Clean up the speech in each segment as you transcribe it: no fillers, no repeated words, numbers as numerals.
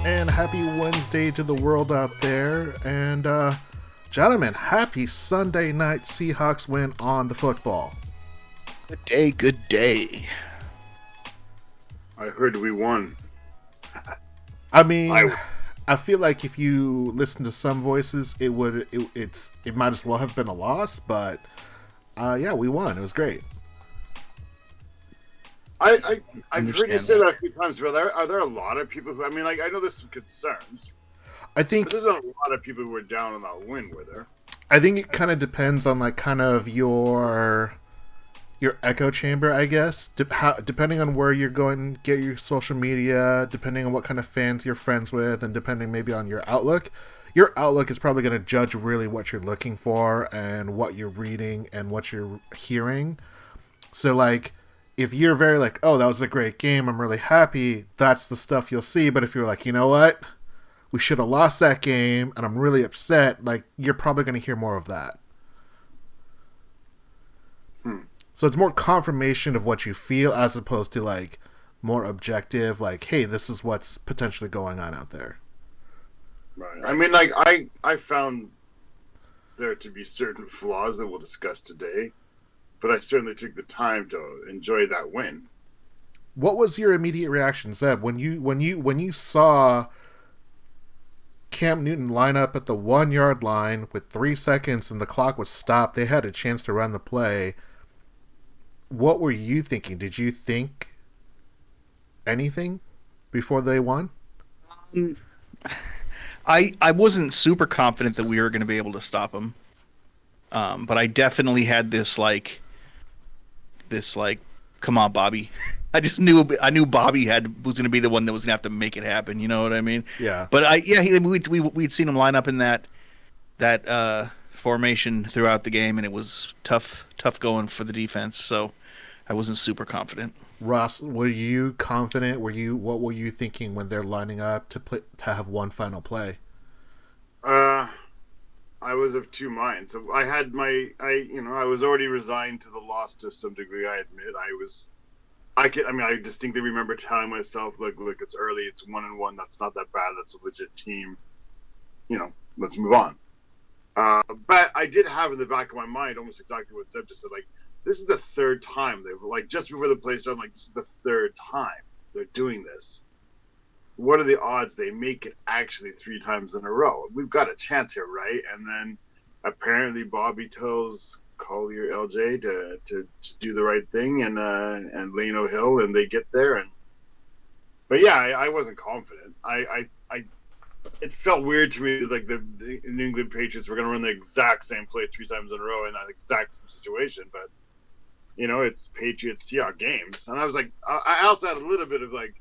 and happy Wednesday to the world out there. And, gentlemen, happy Sunday night Seahawks win on the football. Good day, good day. I heard we won. I mean, I feel like if you listen to some voices, it might as well have been a loss, but yeah, we won. It was great. I've heard you say that a few times, but are there a lot of people who, I mean, like, I know there's some concerns. I think but there's not a lot of people who were down on that win, were there? I think it kind of depends on like kind of your echo chamber, I guess. Depending on where you're going, get your social media, depending on what kind of fans you're friends with, and depending maybe on your outlook. Your outlook is probably going to judge really what you're looking for and what you're reading and what you're hearing. So like, if you're very like, oh, that was a great game, I'm really happy, that's the stuff you'll see. But if you're like, you know what, we should have lost that game and I'm really upset, like, you're probably going to hear more of that. So it's more confirmation of what you feel as opposed to like more objective, like, hey, this is what's potentially going on out there. Right. I mean, like, I found there to be certain flaws that we'll discuss today, but I certainly took the time to enjoy that win. What was your immediate reaction, Zeb, when you saw Cam Newton line up at the 1 yard line with 3 seconds and the clock was stopped? They had a chance to run the play. What were you thinking? Did you think anything before they won? I wasn't super confident that we were going to be able to stop them, but I definitely had this like, come on, Bobby. I knew Bobby was going to be the one that was going to have to make it happen. You know what I mean? Yeah. But we'd seen him line up in that formation throughout the game, and it was tough going for the defense. So I wasn't super confident. Russ, were you confident? What were you thinking when they're lining up to have one final play? I was of two minds. So I had I was already resigned to the loss to some degree. I admit I distinctly remember telling myself, look, it's early, it's 1-1. That's not that bad. That's a legit team. Let's move on. But I did have in the back of my mind almost exactly what Zeb just said. Like, this is the third time they were like, just before the play started, I'm like, this is the third time they're doing this. What are the odds they make it actually 3 times in a row? We've got a chance here, right? And then apparently Bobby tells Collier LJ to do the right thing and Lano Hill, and they get there. But yeah, I wasn't confident. It felt weird to me, like the New England Patriots were going to run the exact same play 3 times in a row in that exact same situation. But it's Patriots Seahawks games, and I was like, I also had a little bit of like,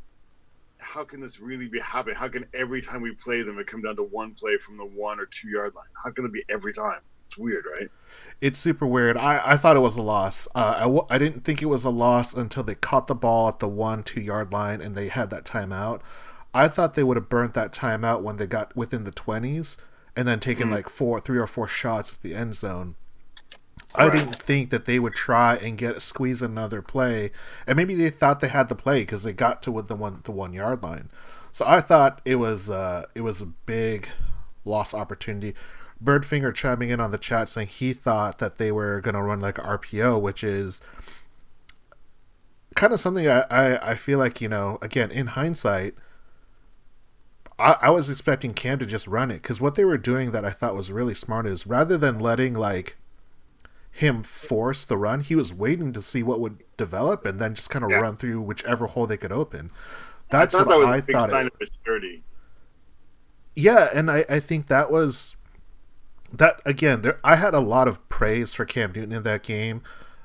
how can this really be happening? How can every time we play them it come down to one play from the 1 or 2 yard line? How can it be every time? It's weird, right? It's super weird. I thought it was a loss. I didn't think it was a loss until they caught the ball at the 1-2 yard line and they had that timeout. I thought they would have burnt that timeout when they got within the 20s and then taken like 3 or 4 shots at the end zone. Right. I didn't think that they would try and squeeze another play, and maybe they thought they had the play because they got to the 1 yard line. So I thought it was a big lost opportunity. Birdfinger chiming in on the chat saying he thought that they were going to run like an RPO, which is kind of something I feel like, again, in hindsight, I was expecting Cam to just run it, because what they were doing that I thought was really smart is rather than letting like him force the run, he was waiting to see what would develop and then just kind of run through whichever hole they could open. That's what that was I a big thought. Sign of maturity. Yeah, and I think that was that again. I had a lot of praise for Cam Newton in that game.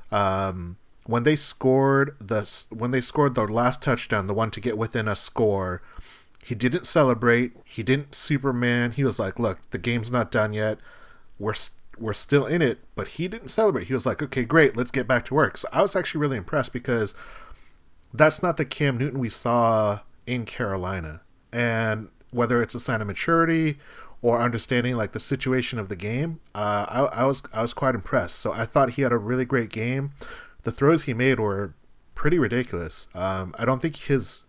When they scored the last touchdown, the one to get within a score, he didn't celebrate. He didn't Superman. He was like, "Look, the game's not done yet. We're still in it," but he didn't celebrate. He was like, okay, great, let's get back to work. So I was actually really impressed because that's not the Cam Newton we saw in Carolina. And whether it's a sign of maturity or understanding like the situation of the game, I was quite impressed. So I thought he had a really great game. The throws he made were pretty ridiculous. I don't think his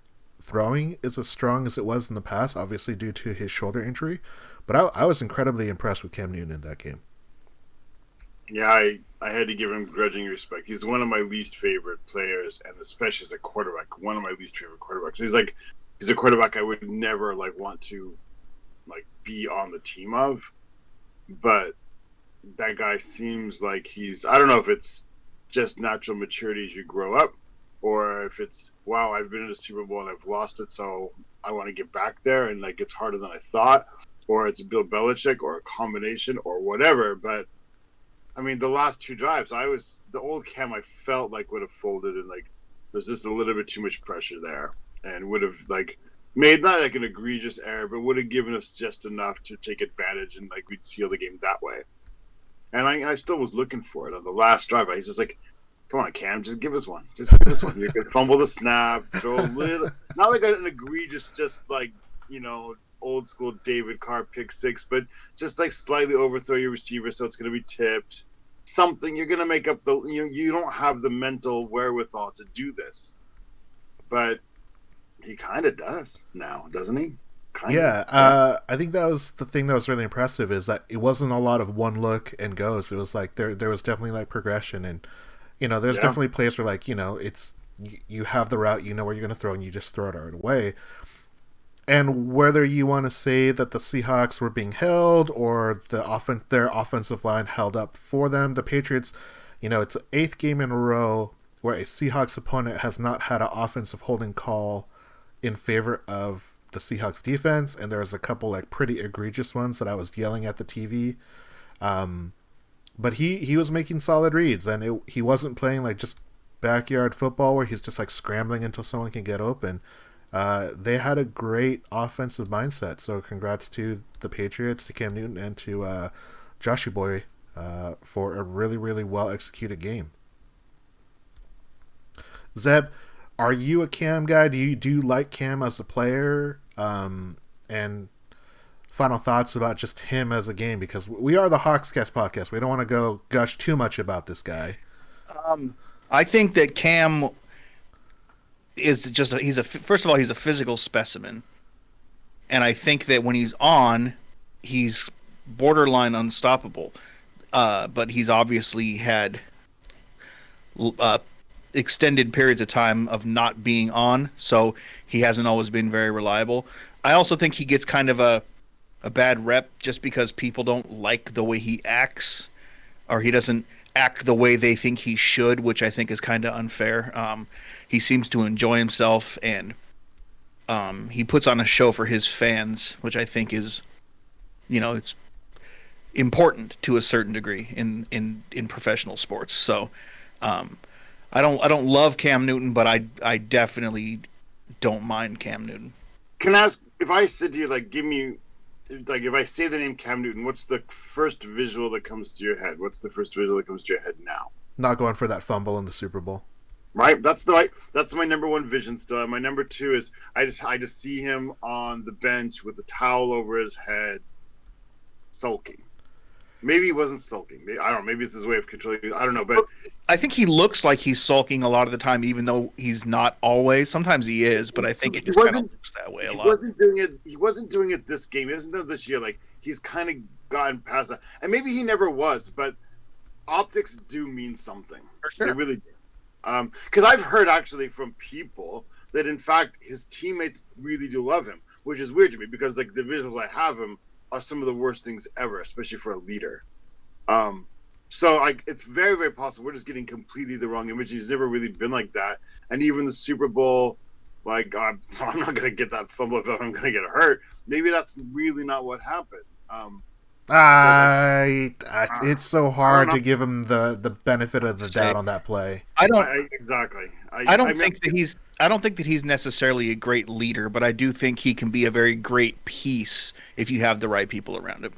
throwing is as strong as it was in the past, obviously due to his shoulder injury. But I was incredibly impressed with Cam Newton in that game. Yeah, I had to give him grudging respect. He's one of my least favorite players, and especially as a quarterback, one of my least favorite quarterbacks. He's a quarterback I would never want to be on the team of. But that guy seems like I don't know if it's just natural maturity as you grow up, or if it's, wow, I've been in a Super Bowl and I've lost it, so I want to get back there, and it's harder than I thought, or it's Bill Belichick, or a combination, or whatever. But I mean, the last two drives, the old Cam I felt would have folded, and there's just a little bit too much pressure there, and would have made not an egregious error, but would have given us just enough to take advantage, and we'd seal the game that way. And I still was looking for it on the last drive. He's just come on, Cam, just give us one. Just give us one. You can fumble the snap, throw a little, not an egregious, just old school David Carr pick six, but just slightly overthrow your receiver so it's going to be tipped. Something you're going to make up you don't have the mental wherewithal to do this, but he kind of does now, doesn't he? I think that was the thing that was really impressive, is that it wasn't a lot of one look and goes. It was there was definitely progression, and there's definitely plays where it's you have the route, where you're going to throw, and you just throw it right away. And whether you want to say that the Seahawks were being held, or their offensive line held up for them, the Patriots, it's the 8th game in a row where a Seahawks opponent has not had an offensive holding call in favor of the Seahawks defense, and there was a couple pretty egregious ones that I was yelling at the TV. But he was making solid reads, and he wasn't playing just backyard football where he's just scrambling until someone can get open. They had a great offensive mindset, so congrats to the Patriots, to Cam Newton, and to Joshy Boy for a really, really well executed game. Zeb, are you a Cam guy? Do you like Cam as a player? And final thoughts about just him as a game, because we are the Hawkscast podcast. We don't want to go gush too much about this guy. I think that Cam is just first of all, he's a physical specimen, and I think that when he's on, he's borderline unstoppable. But he's obviously had extended periods of time of not being on, so he hasn't always been very reliable. I also think he gets kind of a bad rep just because people don't like the way he acts, or he doesn't act the way they think he should, which I think is kind of unfair. He seems to enjoy himself, and he puts on a show for his fans, which I think is, it's important to a certain degree in professional sports. So I don't love Cam Newton, but I definitely don't mind Cam Newton. Can I ask, if I said to you, give me, if I say the name Cam Newton, what's the first visual that comes to your head? What's the first visual that comes to your head now? Not going for that fumble in the Super Bowl. Right, that's my number one vision still. And my number two is I just see him on the bench with the towel over his head, sulking. Maybe he wasn't sulking. I don't know. Maybe it's his way of controlling. I don't know, but I think he looks like he's sulking a lot of the time, even though he's not always. Sometimes he is, but I think it just kind of looks that way a lot. He wasn't doing it this game. He hasn't done it this year. He's kind of gotten past that, and maybe he never was. But optics do mean something. For sure, they really do. Because I've heard actually from people that in fact his teammates really do love him, which is weird to me because the visuals I have him are some of the worst things ever, especially for a leader. So it's very, very possible we're just getting completely the wrong image. He's never really been like that. And even the Super Bowl, I'm not going to get that fumble if I'm going to get hurt. Maybe that's really not what happened. It's so hard to give him the benefit of the doubt on that play. I don't think that he's necessarily a great leader, but I do think he can be a very great piece if you have the right people around him.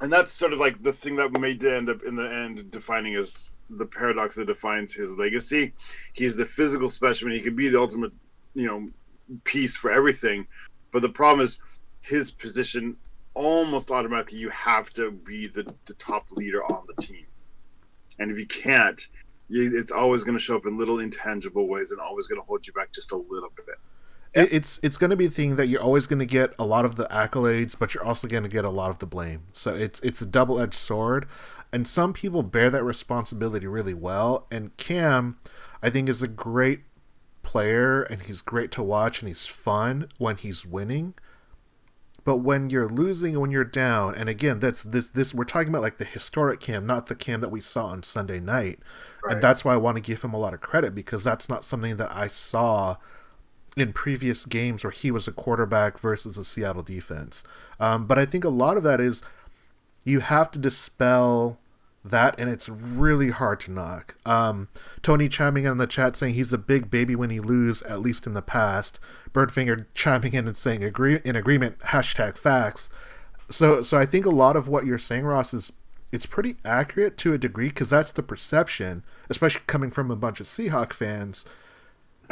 And that's sort of the thing that may end up in the end defining as the paradox that defines his legacy. He's the physical specimen. He could be the ultimate, piece for everything. But the problem is his position, almost automatically you have to be the top leader on the team. And if you can't, it's always going to show up in little intangible ways and always going to hold you back just a little bit. Yep. It's going to be a thing that you're always going to get a lot of the accolades, but you're also going to get a lot of the blame. So it's a double-edged sword, and some people bear that responsibility really well. And Cam, I think, is a great player, and he's great to watch, and he's fun when he's winning. But when you're losing and when you're down, and again, that's this we're talking about like the historic Cam, not the Cam that we saw on Sunday night. Right. And that's why I want to give him a lot of credit, because that's not something that I saw in previous games where he was a quarterback versus a Seattle defense. But I think a lot of that is you have to dispel that, and it's really hard to knock. Tony chiming in the chat saying he's a big baby when he lose, at least in the past. Birdfinger chiming in and saying in agreement, #facts. So I think a lot of what you're saying, Ross, is it's pretty accurate to a degree, because that's the perception, especially coming from a bunch of Seahawks fans.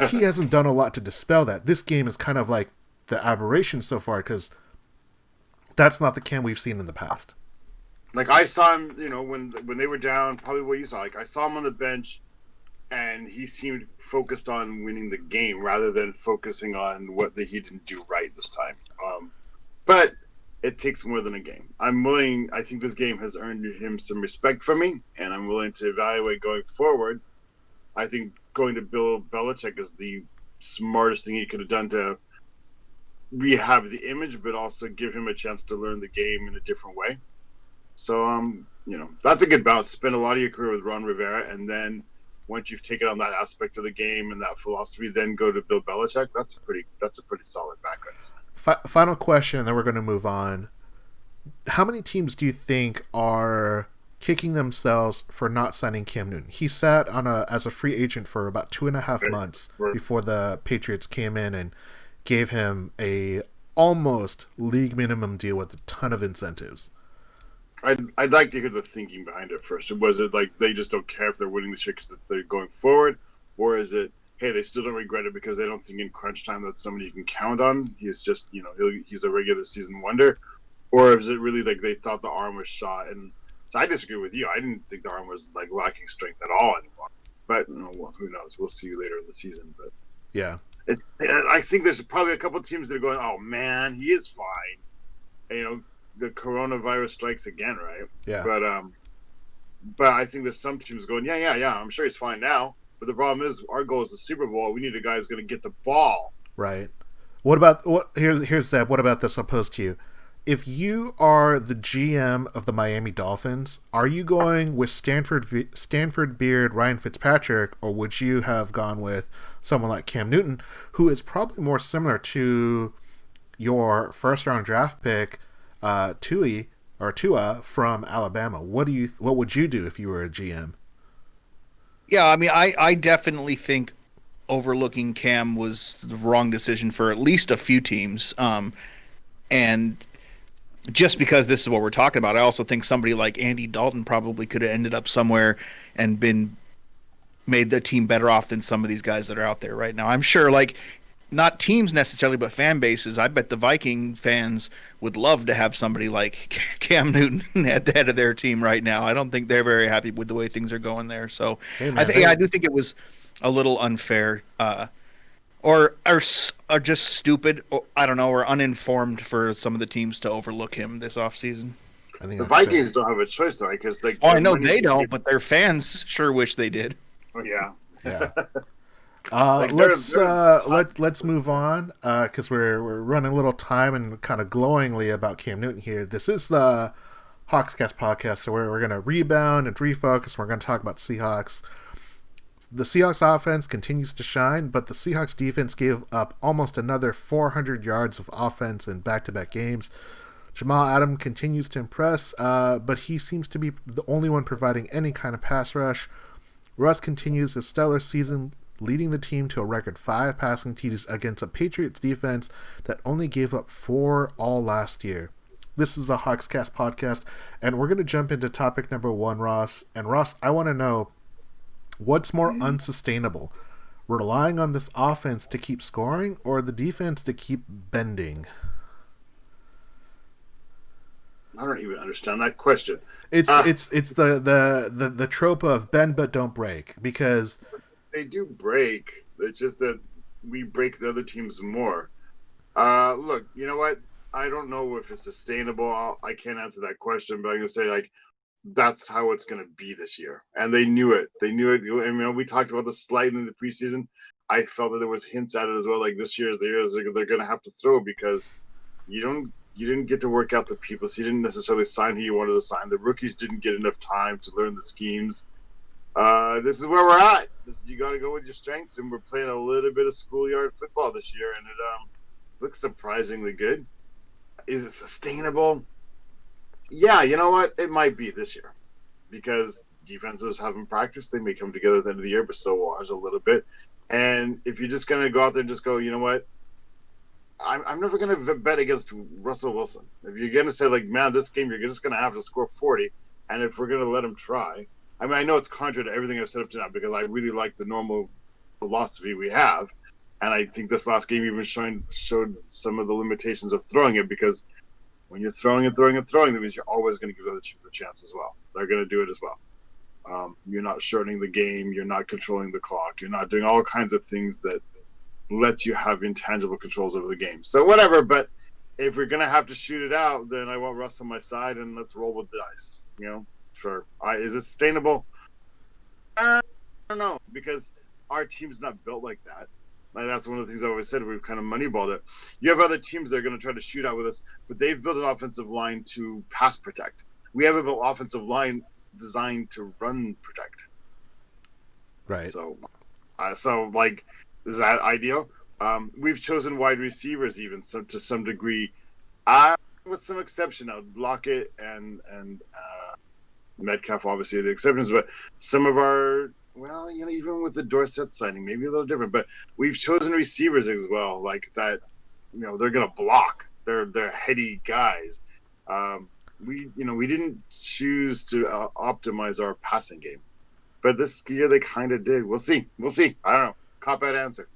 He hasn't done a lot to dispel that. This game is kind of like the aberration so far, because that's not the Cam we've seen in the past. Like, I saw him, when they were down, probably what you saw. Like, I saw him on the bench, and he seemed focused on winning the game rather than focusing on what he didn't do right this time. But it takes more than a game. I think this game has earned him some respect from me, and I'm willing to evaluate going forward. I think going to Bill Belichick is the smartest thing he could have done to rehab the image, but also give him a chance to learn the game in a different way. So, that's a good balance. Spend a lot of your career with Ron Rivera, and then once you've taken on that aspect of the game and that philosophy, then go to Bill Belichick. That's a pretty solid background. Final question, and then we're going to move on. How many teams do you think are kicking themselves for not signing Cam Newton? He sat as a free agent for about 2.5 months before the Patriots came in and gave him a almost league minimum deal with a ton of incentives. I'd like to hear the thinking behind it first. Was it like they just don't care if they're winning the shit because they're going forward? Or is it, hey, they still don't regret it because they don't think in crunch time that's somebody you can count on? He's just, he's a regular season wonder. Or is it really like they thought the arm was shot? And so I disagree with you. I didn't think the arm was like lacking strength at all anymore. But who knows? We'll see later in the season. But yeah, I think there's probably a couple of teams that are going, oh man, he is fine. And, the coronavirus strikes again, right? Yeah. But I think there's some teams going, yeah. I'm sure he's fine now. But the problem is, our goal is the Super Bowl. We need a guy who's going to get the ball. Right. Here's Zeb. What about this? I'll pose to you. If you are the GM of the Miami Dolphins, are you going with Stanford Beard, Ryan Fitzpatrick, or would you have gone with someone like Cam Newton, who is probably more similar to your first-round draft pick, Tua from Alabama? What would you do if you were a GM? Yeah, I mean, I definitely think overlooking Cam was the wrong decision for at least a few teams. And just because this is what we're talking about, I also think somebody like Andy Dalton probably could have ended up somewhere and made the team better off than some of these guys that are out there right now. I'm sure, not teams necessarily, but fan bases. I bet the Viking fans would love to have somebody like Cam Newton at the head of their team right now. I don't think they're very happy with the way things are going there. So I do think it was a little unfair, or just stupid. Or, I don't know, or uninformed for some of the teams to overlook him this offseason. I think the Vikings don't have a choice though, because I know they don't, but their fans sure wish they did. Oh yeah. Yeah. Let's move on, because we're running a little time and kind of glowingly about Cam Newton here. This is the Hawkscast podcast, so we're going to rebound and refocus. We're going to talk about Seahawks. The Seahawks offense continues to shine, but the Seahawks defense gave up almost another 400 yards of offense in back-to-back games. Jamal Adams continues to impress, but he seems to be the only one providing any kind of pass rush. Russ continues his stellar season, leading the team to a record 5 passing TDs against a Patriots defense that only gave up 4 all last year. This is a Hawkscast podcast, and we're going to jump into topic number 1, Ross. And Ross, I want to know, what's more unsustainable? Relying on this offense to keep scoring, or the defense to keep bending? I don't even understand that question. It's the trope of bend but don't break, because they do break. It's just that we break the other teams more. Look, you know what? I don't know if it's sustainable. I can't answer that question, but I'm gonna say like that's how it's gonna be this year, and they knew it. They knew it. And we talked about the slide in the preseason. I felt that there was hints at it as well. Like this year, they're gonna have to throw because you didn't get to work out the people, so you didn't necessarily sign who you wanted to sign. The rookies didn't get enough time to learn the schemes. This is where we're at. You got to go with your strengths, and we're playing a little bit of schoolyard football this year, and it looks surprisingly good. Is it sustainable? Yeah, you know what? It might be this year because defenses haven't practiced. They may come together at the end of the year, but so will ours a little bit. And if you're just going to go out there and just go, you know what? I'm never going to bet against Russell Wilson. If you're going to say, like, man, this game, you're just going to have to score 40, and if we're going to let him try, I mean, I know it's contrary to everything I've said up to now because I really like the normal philosophy we have, and I think this last game even showed some of the limitations of throwing it because when you're throwing, that means you're always going to give the other team the chance as well. They're going to do it as well. You're not shortening the game. You're not controlling the clock. You're not doing all kinds of things that lets you have intangible controls over the game. So whatever, but if we're going to have to shoot it out, then I want Russ on my side, and let's roll with the dice. You know, sure. Is it sustainable? I don't know, because our team's not built like that. Like, that's one of the things I always said. We've kind of moneyballed it. You have other teams that are going to try to shoot out with us, but they've built an offensive line to pass protect. We have a built offensive line designed to run protect. Right. So like, is that ideal? We've chosen wide receivers even to some degree, with some exception. I would Lockett and Metcalf obviously are the exceptions, but some of our, well, you know, even with the Dorsett signing, maybe a little different, but we've chosen receivers as well, like that, you know, they're going to block. They're heady guys. We didn't choose to optimize our passing game, but this year they kind of did. We'll see. I don't know. Cop-out answer.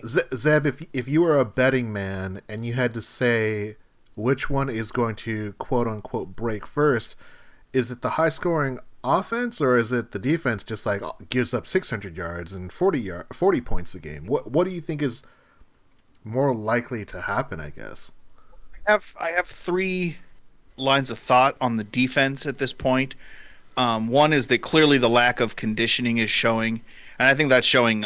Zeb, if you were a betting man and you had to say which one is going to quote unquote break first, is it the high scoring offense or is it the defense just like gives up 600 yards and 40 points a game? What do you think is more likely to happen, I guess? I have three lines of thought on the defense at this point. One is that clearly the lack of conditioning is showing, and I think that's showing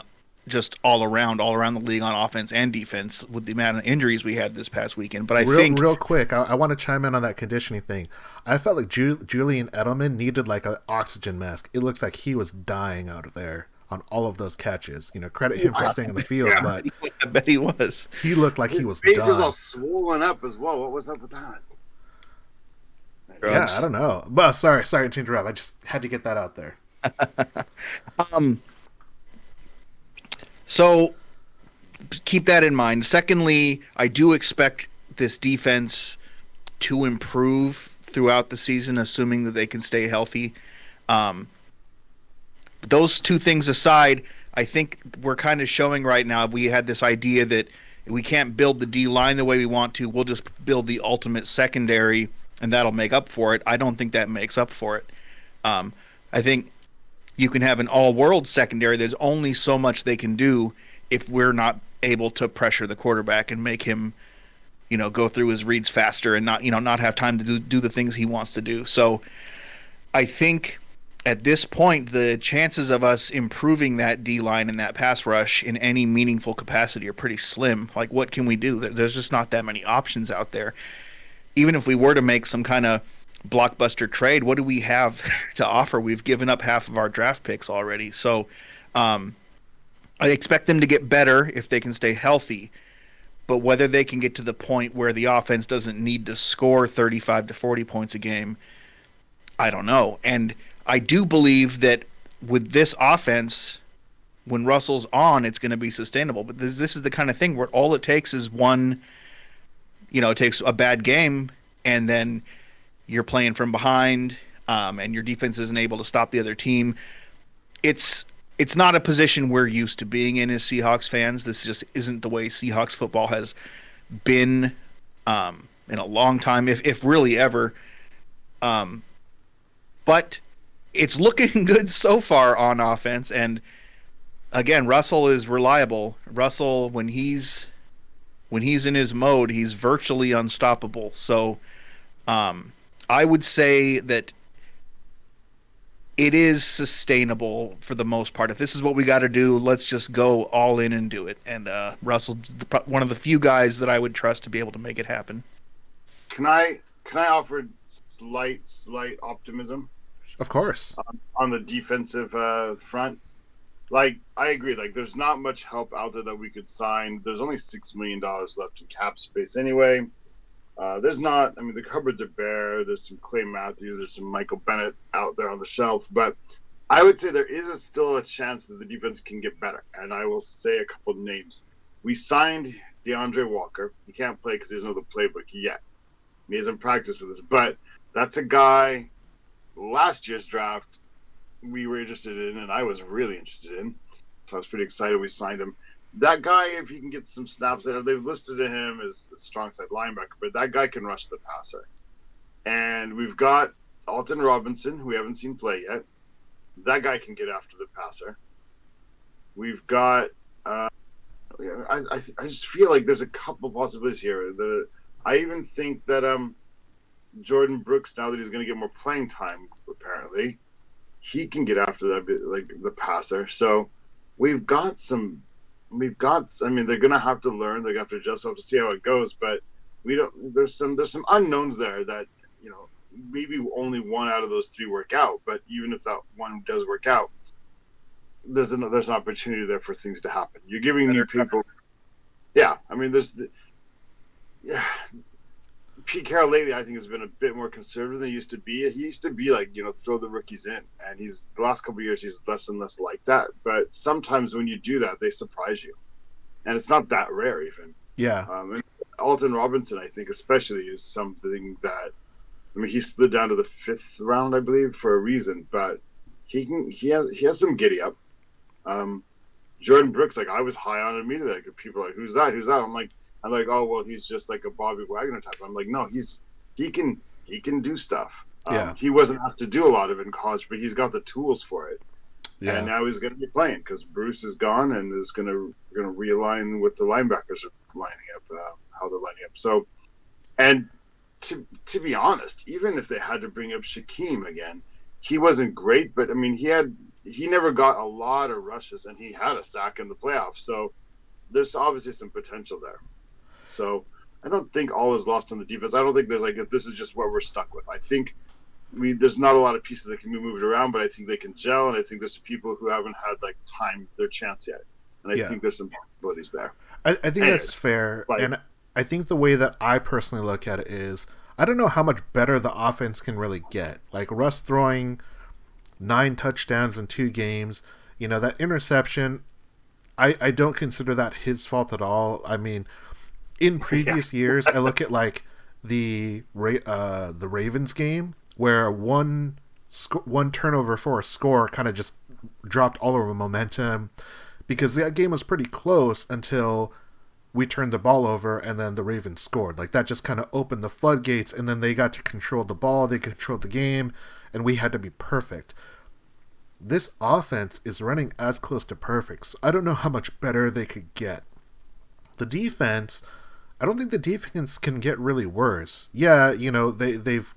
just all around the league on offense and defense with the amount of injuries we had this past weekend. But I think real quick, I want to chime in on that conditioning thing. I felt like Julian Edelman needed like an oxygen mask. It looks like he was dying out there on all of those catches. You know, credit him for staying on the field, but I bet he was. He looked like he was done. His face was all swollen up as well. What was up with that? Drugs. Yeah, I don't know. But sorry to interrupt. I just had to get that out there. So keep that in mind. Secondly, I do expect this defense to improve throughout the season, assuming that they can stay healthy. Those two things aside, I think we're kind of showing right now, we had this idea that we can't build the D-line the way we want to. We'll just build the ultimate secondary, and that'll make up for it. I don't think that makes up for it. I think you can have an all-world secondary. There's only so much they can do if we're not able to pressure the quarterback and make him, you know, go through his reads faster and not have time to do the things he wants to do. So I think at this point, the chances of us improving that D-line and that pass rush in any meaningful capacity are pretty slim. Like, what can we do? There's just not that many options out there. Even if we were to make some kind of blockbuster trade, what do we have to offer? We've given up half of our draft picks already. So I expect them to get better if they can stay healthy. But whether they can get to the point where the offense doesn't need to score 35 to 40 points a game, I don't know. And I do believe that with this offense, when Russell's on, it's going to be sustainable. But this is the kind of thing where all it takes is one, it takes a bad game, and then you're playing from behind, and your defense isn't able to stop the other team. It's not a position we're used to being in as Seahawks fans. This just isn't the way Seahawks football has been in a long time, if really ever. But it's looking good so far on offense, and again, Russell is reliable. Russell, when he's in his mode, he's virtually unstoppable. So, um, I would say that it is sustainable for the most part. If this is what we got to do, let's just go all in and do it. And Russell's one of the few guys that I would trust to be able to make it happen. Can I offer slight optimism? Of course. On the defensive front? Like, I agree. Like, there's not much help out there that we could sign. There's only $6 million left in cap space anyway. There's not. I mean, the cupboards are bare. There's some Clay Matthews. There's some Michael Bennett out there on the shelf. But I would say there is still a chance that the defense can get better. And I will say a couple of names. We signed DeAndre Walker. He can't play because he doesn't know the playbook yet. He hasn't practiced with us. But that's a guy last year's draft we were interested in, and I was really interested in. So I was pretty excited we signed him. That guy, if he can get some snaps, they've listed him as a strong side linebacker, but that guy can rush the passer. And we've got Alton Robinson, who we haven't seen play yet. That guy can get after the passer. We've got, I just feel like there's a couple possibilities here. I even think that Jordan Brooks, now that he's going to get more playing time, apparently, he can get after that, like the passer. So we've got. I mean, they're going to have to learn. They're going to have to adjust. We'll have to see how it goes. But we don't. There's some unknowns there that maybe only one out of those three work out. But even if that one does work out, there's an opportunity there for things to happen. You're giving new people. Yeah, I mean, Pete Carroll lately, I think, has been a bit more conservative than he used to be. He used to be like, throw the rookies in. And the last couple of years, he's less and less like that. But sometimes when you do that, they surprise you. And it's not that rare even. Yeah. And Alton Robinson, I think, especially, is something that, I mean, he slid down to the 5th round, I believe, for a reason. But he has some giddy up. Jordan Brooks, like, I was high on him immediately. Like, people are like, who's that? I'm like, oh, well, he's just like a Bobby Wagner type. I'm like, no, he can do stuff. He wasn't asked to do a lot of it in college, but he's got the tools for it. Yeah. And now he's going to be playing because Bruce is gone and is going to realign with the linebackers are lining up, how they're lining up. So, and to be honest, even if they had to bring up Shaquem again, he wasn't great, but I mean, he never got a lot of rushes and he had a sack in the playoffs. So there's obviously some potential there. So I don't think all is lost on the defense. I don't think there's if this is just what we're stuck with. I think there's not a lot of pieces that can be moved around, but I think they can gel, and I think there's some people who haven't had their chance yet, and I think there's some possibilities there. I think that's fair, and I think the way that I personally look at it is I don't know how much better the offense can really get. Like Russ throwing 9 touchdowns in 2 games, that interception, I don't consider that his fault at all. I mean, in previous years, I look at the Ravens game where one turnover for a score kind of just dropped all of our momentum because that game was pretty close until we turned the ball over and then the Ravens scored. Like that just kind of opened the floodgates and then they got to control the ball, they controlled the game, and we had to be perfect. This offense is running as close to perfect, so I don't know how much better they could get. The defense, I don't think the defense can get really worse. Yeah, they've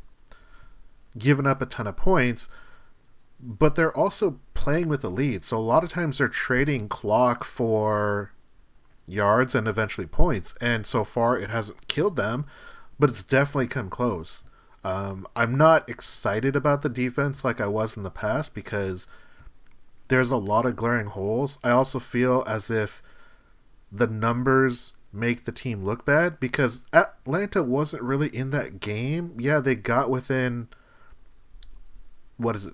given up a ton of points, but they're also playing with the lead. So a lot of times they're trading clock for yards and eventually points. And so far it hasn't killed them, but it's definitely come close. I'm not excited about the defense like I was in the past because there's a lot of glaring holes. I also feel as if the numbers make the team look bad because Atlanta wasn't really in that game. Yeah, they got within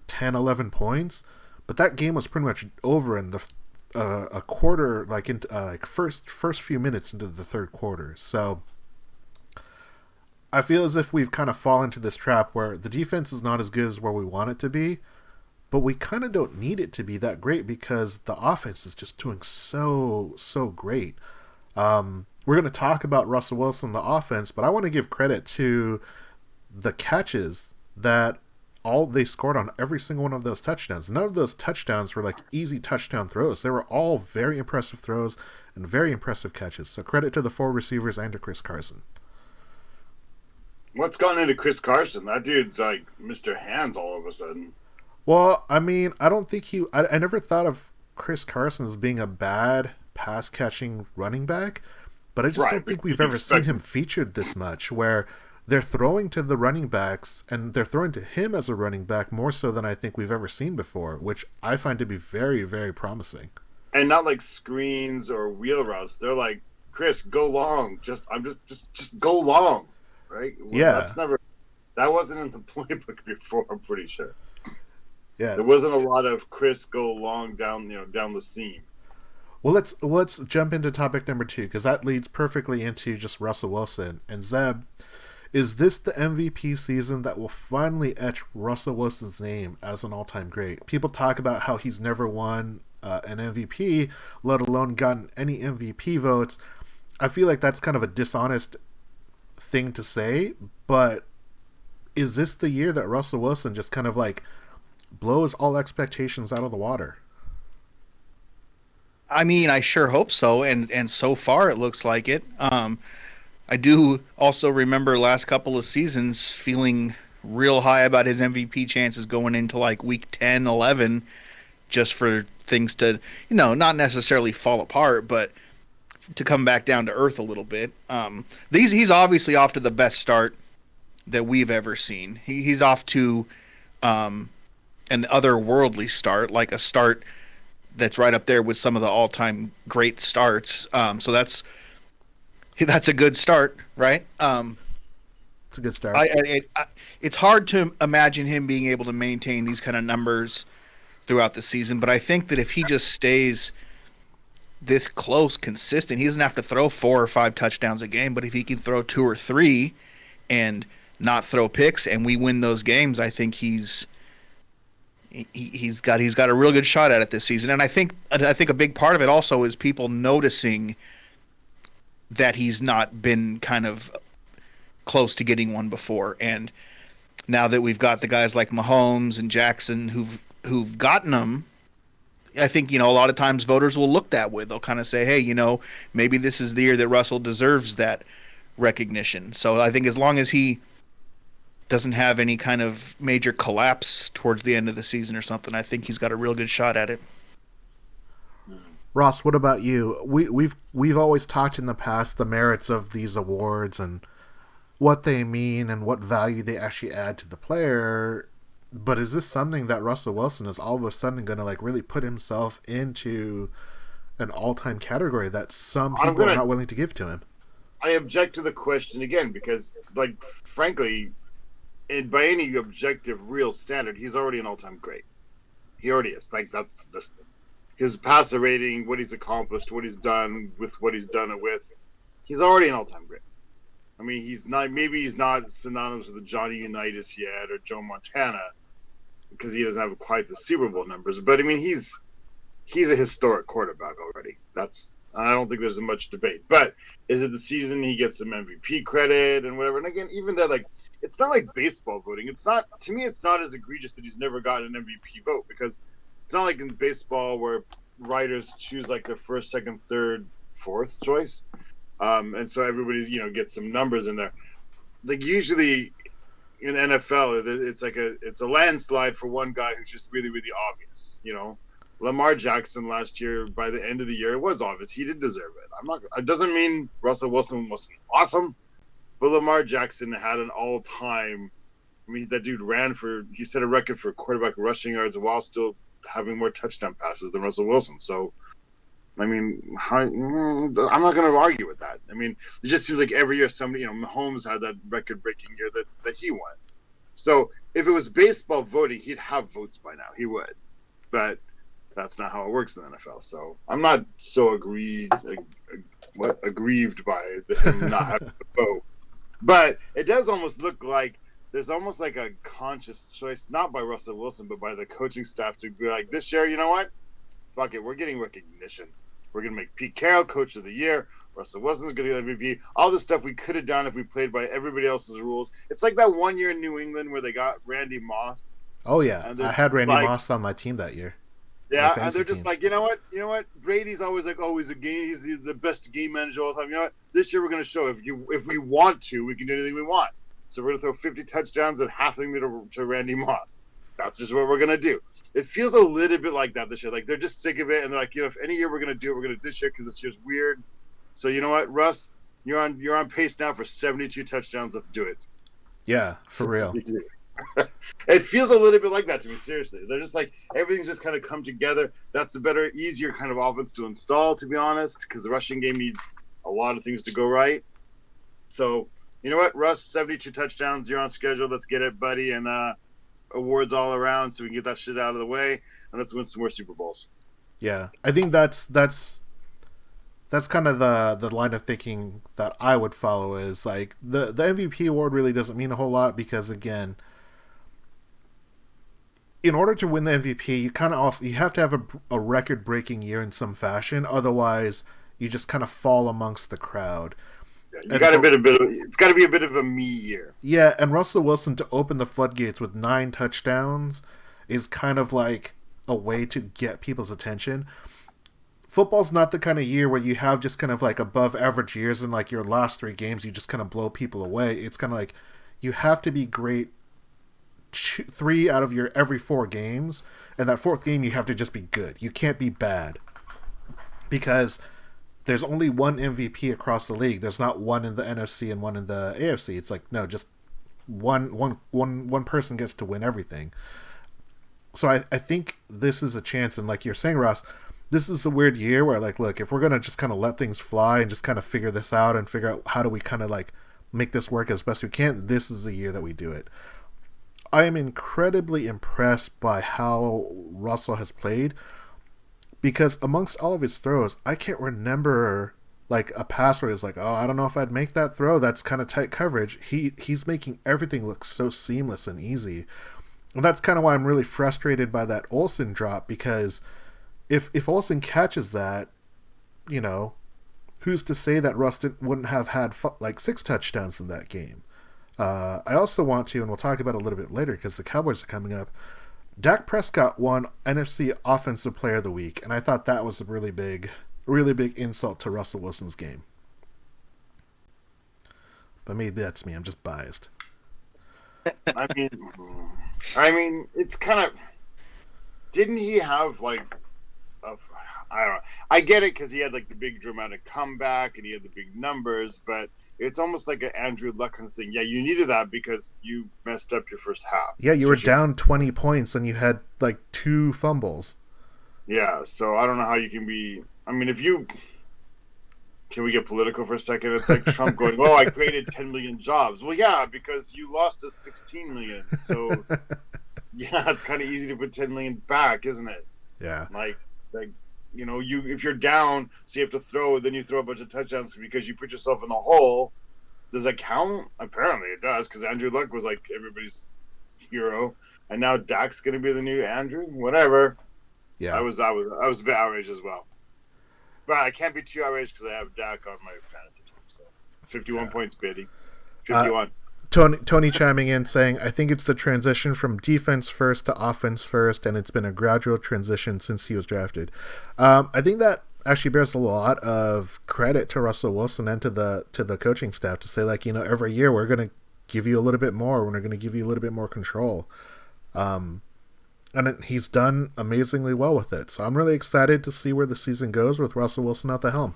10, 11 points, but that game was pretty much over in the a quarter, first few minutes into the third quarter. So I feel as if we've kind of fallen into this trap where the defense is not as good as where we want it to be, but we kind of don't need it to be that great because the offense is just doing so great. We're going to talk about Russell Wilson, the offense, but I want to give credit to the catches that they scored on every single one of those touchdowns. None of those touchdowns were like easy touchdown throws. They were all very impressive throws and very impressive catches. So credit to the 4 receivers and to Chris Carson. What's gone into Chris Carson? That dude's like Mr. Hands all of a sudden. Well, I mean, I don't think I never thought of Chris Carson as being a bad pass catching running back, but I just don't think we've ever seen him featured this much, where they're throwing to the running backs and they're throwing to him as a running back more so than I think we've ever seen before, which I find to be very, very promising. And not like screens or wheel routes. They're like, Chris, go long. Just go long. Right? Well, yeah. That wasn't in the playbook before, I'm pretty sure. Yeah. There wasn't a lot of Chris go long down the seam. Well, let's jump into topic number 2, because that leads perfectly into just Russell Wilson. And Zeb, is this the MVP season that will finally etch Russell Wilson's name as an all-time great? People talk about how he's never won an MVP, let alone gotten any MVP votes. I feel like that's kind of a dishonest thing to say, but is this the year that Russell Wilson just kind of like blows all expectations out of the water? I mean, I sure hope so, and so far it looks like it. I do also remember last couple of seasons feeling real high about his MVP chances going into like week 10, 11, just for things to, not necessarily fall apart, but to come back down to earth a little bit. He's obviously off to the best start that we've ever seen. He's off to an otherworldly start, like a start that's right up there with some of the all-time great starts. So that's a good start, right? It's a good start. It's hard to imagine him being able to maintain these kind of numbers throughout the season, but I think that if he just stays this close, consistent, he doesn't have to throw 4 or 5 touchdowns a game, but if he can throw 2 or 3 and not throw picks and we win those games, I think he's got a real good shot at it this season. And I think a big part of it also is people noticing that he's not been kind of close to getting one before. And now that we've got the guys like Mahomes and Jackson who've gotten them, I think, a lot of times voters will look that way. They'll kind of say, hey, maybe this is the year that Russell deserves that recognition. So I think as long as he doesn't have any kind of major collapse towards the end of the season or something, I think he's got a real good shot at it. Ross, what about you? We've always talked in the past the merits of these awards and what they mean and what value they actually add to the player. But is this something that Russell Wilson is all of a sudden going to like really put himself into an all-time category that some people are not willing to give to him? I object to the question again because, like, frankly, by any objective, real standard, he's already an all-time great. He already is. Like, that's just his passer rating, what he's accomplished, what he's done with what he's done it with. He's already an all-time great. I mean, he's not synonymous with the Johnny Unitas yet or Joe Montana because he doesn't have quite the Super Bowl numbers. But I mean, he's a historic quarterback already. I don't think there's much debate. But is it the season he gets some MVP credit and whatever? And again, even that, like, it's not like baseball voting. It's not, to me, it's not as egregious that he's never gotten an MVP vote because it's not like in baseball where writers choose like their first, second, third, fourth choice. And so everybody's, gets some numbers in there. Like usually in NFL, it's a landslide for one guy who's just really, really obvious, Lamar Jackson last year, by the end of the year, it was obvious he did deserve it. It doesn't mean Russell Wilson wasn't awesome, but Lamar Jackson had an all-time. I mean, that dude he set a record for quarterback rushing yards while still having more touchdown passes than Russell Wilson. So, I mean, I'm not going to argue with that. I mean, it just seems like every year somebody, Mahomes had that record-breaking year that he won. So if it was baseball voting, he'd have votes by now. He would, but that's not how it works in the NFL. So I'm not so aggrieved by him not having a vote. But it does almost look like there's almost like a conscious choice, not by Russell Wilson, but by the coaching staff to be like, this year, you know what? Fuck it, we're getting recognition. We're going to make Pete Carroll Coach of the Year. Russell Wilson's going to get MVP. All the stuff we could have done if we played by everybody else's rules. It's like that one year in New England where they got Randy Moss. Oh yeah, I had Randy Moss on my team that year. Yeah, and they're just like, you know what? Brady's always like, he's a game. He's the best game manager all the time. You know what? This year we're going to show if we want to, we can do anything we want. So we're going to throw 50 touchdowns and half of them to Randy Moss. That's just what we're going to do. It feels a little bit like that this year. Like they're just sick of it, and they're like, if any year we're going to do it, we're going to do this year because this year's weird. So you know what, Russ, you're on pace now for 72 touchdowns. Let's do it. Yeah, for real. It feels a little bit like that to me. Seriously, they're just like everything's just kind of come together. That's a better, easier kind of offense to install, to be honest, because the rushing game needs a lot of things to go right. So you know what, Russ, 72 touchdowns. You're on schedule. Let's get it, buddy, and awards all around so we can get that shit out of the way, and let's win some more Super Bowls. Yeah, I think that's kind of the line of thinking that I would follow. Is like the MVP award really doesn't mean a whole lot because, again, in order to win the MVP, you have to have a record-breaking year in some fashion. Otherwise, you just kind of fall amongst the crowd. You got it's got to be a bit of a me year. Yeah, and Russell Wilson to open the floodgates with 9 touchdowns is kind of like a way to get people's attention. Football's not the kind of year where you have just kind of like above average years and like your last 3 games you just kind of blow people away. It's kind of like you have to be great 3 out of your every 4 games, and that 4th game you have to just be good. You can't be bad because there's only one MVP across the league. There's not one in the NFC and one in the AFC. It's like, no, just one person gets to win everything. So I think this is a chance, and like you're saying, Ross, this is a weird year where, like, look, if we're going to just kind of let things fly and just kind of figure this out and figure out how do we kind of like make this work as best we can, this is the year that we do it. I am incredibly impressed by how Russell has played, because amongst all of his throws, I can't remember like a pass where it's like, oh, I don't know if I'd make that throw. That's kind of tight coverage. He's making everything look so seamless and easy. And that's kind of why I'm really frustrated by that Olsen drop, because if Olsen catches that, you know, who's to say that Russ wouldn't have had like 6 touchdowns in that game? I also want to, and we'll talk about it a little bit later because the Cowboys are coming up, Dak Prescott won NFC Offensive Player of the Week, and I thought that was a really big insult to Russell Wilson's game. But maybe that's me. I'm just biased. I mean, it's kind of. Didn't he have like I don't know. I get it because he had like the big dramatic comeback and he had the big numbers, but it's almost like an Andrew Luck kind of thing. Yeah, you needed that because you messed up your first half. Yeah, you were down 20 points and you had like 2 fumbles. Yeah, so I don't know how you can be. I mean, can we get political for a second? It's like Trump going, "Oh, I created 10 million jobs." Well, yeah, because you lost us 16 million. So yeah, it's kind of easy to put 10 million back, isn't it? Yeah. Like you know, if you're down, so you have to throw, then you throw a bunch of touchdowns because you put yourself in the hole. Does that count? Apparently it does, because Andrew Luck was like everybody's hero, and now Dak's going to be the new Andrew. Whatever. Yeah, I was a bit outraged as well, but I can't be too outraged because I have Dak on my fantasy team. So 51 points, Biddy. 51. Tony chiming in saying, I think it's the transition from defense first to offense first, and it's been a gradual transition since he was drafted. I think that actually bears a lot of credit to Russell Wilson and to the coaching staff to say, like, you know, every year we're going to give you a little bit more. We're going to give you a little bit more control. And he's done amazingly well with it. So I'm really excited to see where the season goes with Russell Wilson at the helm.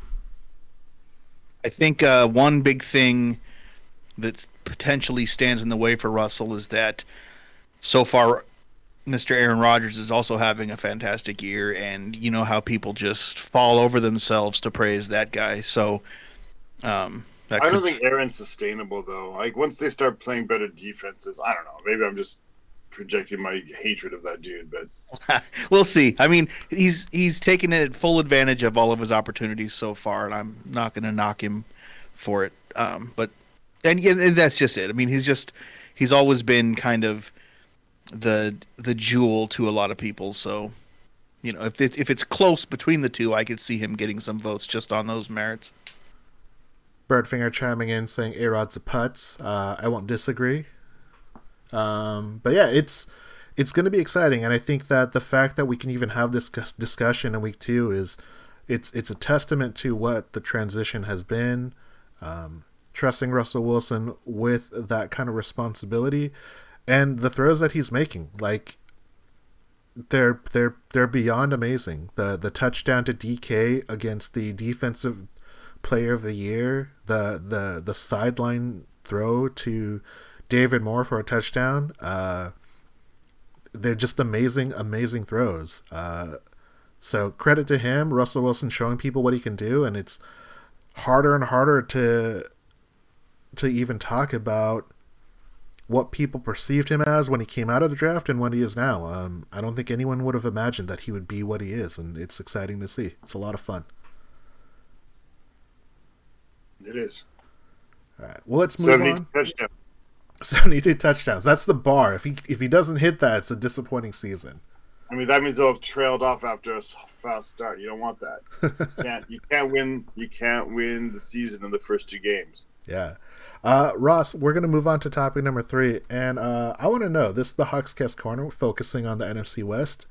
I think one big thing that potentially stands in the way for Russell is that so far Mr. Aaron Rodgers is also having a fantastic year, and you know how people just fall over themselves to praise that guy. So I don't think Aaron's sustainable though. Like once they start playing better defenses, I don't know. Maybe I'm just projecting my hatred of that dude, but we'll see. I mean, he's taken full advantage of all of his opportunities so far, and I'm not going to knock him for it. But that's just it. I mean, he's always been kind of the jewel to a lot of people. So, you know, if it's close between the two, I could see him getting some votes just on those merits. Birdfinger chiming in saying A-Rod's a putz. I won't disagree. But yeah, it's going to be exciting, and I think that the fact that we can even have this discussion in week 2 is it's a testament to what the transition has been. Trusting Russell Wilson with that kind of responsibility, and the throws that he's making, like they're beyond amazing. The touchdown to DK against the defensive player of the year, the sideline throw to David Moore for a touchdown. They're just amazing throws. So credit to him, Russell Wilson, showing people what he can do, and it's harder and harder to even talk about what people perceived him as when he came out of the draft and what he is now. I don't think anyone would have imagined that he would be what he is, and it's exciting to see. It's a lot of fun. It is. All right. Well, let's move on. Touchdowns. 72 touchdowns. That's the bar. If he doesn't hit that, it's a disappointing season. I mean, that means they'll have trailed off after a fast start. You don't want that. You can't win the season in the first 2 games. Yeah. Ross, we're going to move on to topic number 3, and I want to know, this is the Hawkscast Corner, focusing on the NFC West.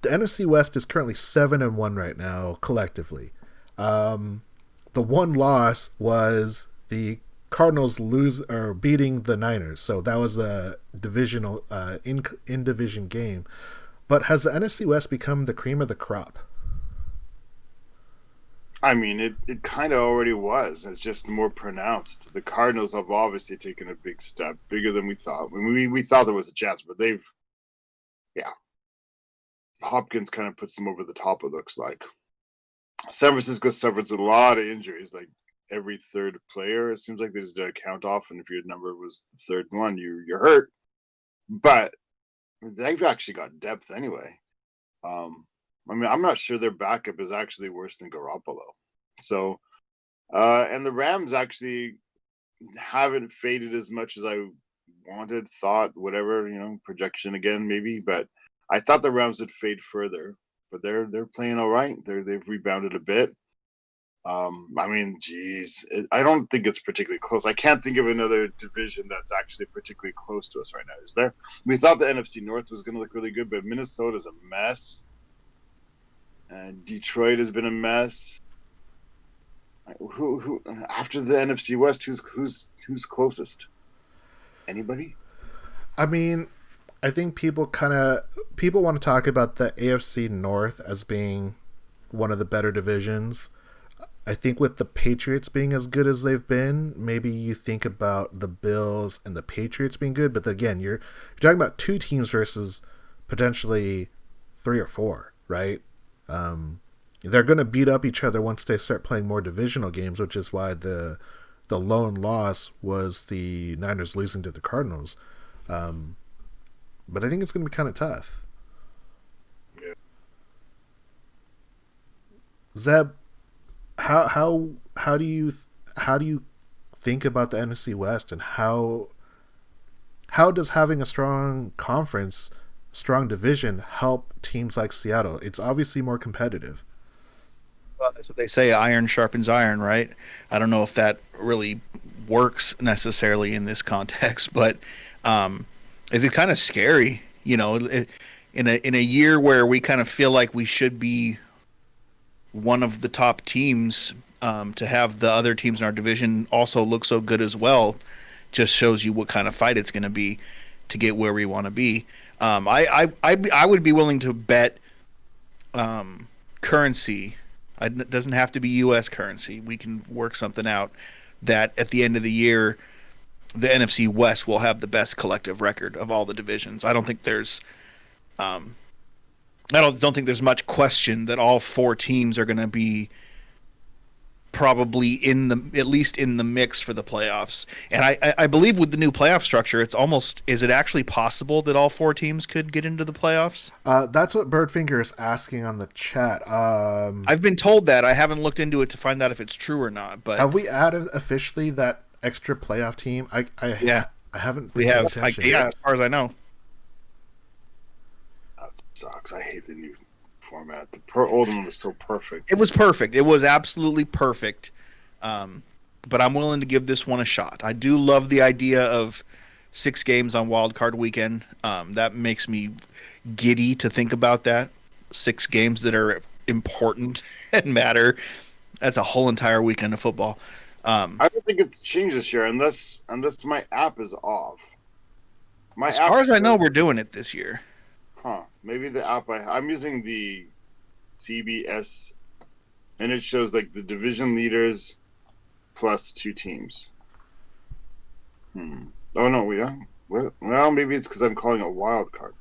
The NFC West is currently 7-1 right now, collectively. The one loss was the Cardinals beating the Niners, so that was a divisional in-division game. But has the NFC West become the cream of the crop? I mean, it kind of already was. It's just more pronounced. The Cardinals have obviously taken a big step, bigger than we thought. I mean, we thought there was a chance, but Hopkins kind of puts them over the top, it looks like. San Francisco suffers a lot of injuries, like every third player. It seems like they just did a count off, and if your number was the third one, you're hurt. But they've actually got depth anyway. I mean, I'm not sure their backup is actually worse than Garoppolo. So, and the Rams actually haven't faded as much as I wanted, thought, whatever, projection again, maybe. But I thought the Rams would fade further. But they're playing all right. They've rebounded a bit. I mean, geez, I don't think it's particularly close. I can't think of another division that's actually particularly close to us right now. Is there? We thought the NFC North was going to look really good, but Minnesota's a mess. And Detroit has been a mess. Who after the NFC West? Who's closest? Anybody? I mean, I think people want to talk about the AFC North as being one of the better divisions. I think with the Patriots being as good as they've been, maybe you think about the Bills and the Patriots being good, but again, you're talking about 2 teams versus potentially 3 or 4, right? They're going to beat up each other once they start playing more divisional games, which is why the lone loss was the Niners losing to the Cardinals. But I think it's going to be kind of tough. Yeah. Zeb, how do you think about the NFC West, and how does having a strong conference, strong division help teams like Seattle? It's obviously more competitive. Well, that's what they say, iron sharpens iron, right? I don't know if that really works necessarily in this context, but it's kind of scary, in a year where we kind of feel like we should be one of the top teams, to have the other teams in our division also look so good as well, just shows you what kind of fight it's going to be to get where we want to be. I would be willing to bet currency. It doesn't have to be U.S. currency. We can work something out that at the end of the year, the NFC West will have the best collective record of all the divisions. I don't think there's much question that all 4 teams are going to be probably at least in the mix for the playoffs. And I believe with the new playoff structure, is it actually possible that all 4 teams could get into the playoffs? That's what Birdfinger is asking on the chat. I've been told that. I haven't looked into it to find out if it's true or not. But have we added officially that extra playoff team? I haven't. We have. As far as I know. That sucks. I hate the new format. The old one was so perfect. It was perfect. It was absolutely perfect. but I'm willing to give this one a shot. I do love the idea of 6 games on Wild Card Weekend. That makes me giddy to think about that. 6 games that are important and matter. That's a whole entire weekend of football. I don't think it's changed this year unless my app is off. My As app far as I know, shows- we're doing it this year. Maybe the app I'm using the CBS, and it shows like the division leaders plus 2 teams. Oh no, well, maybe it's because I'm calling it wild card.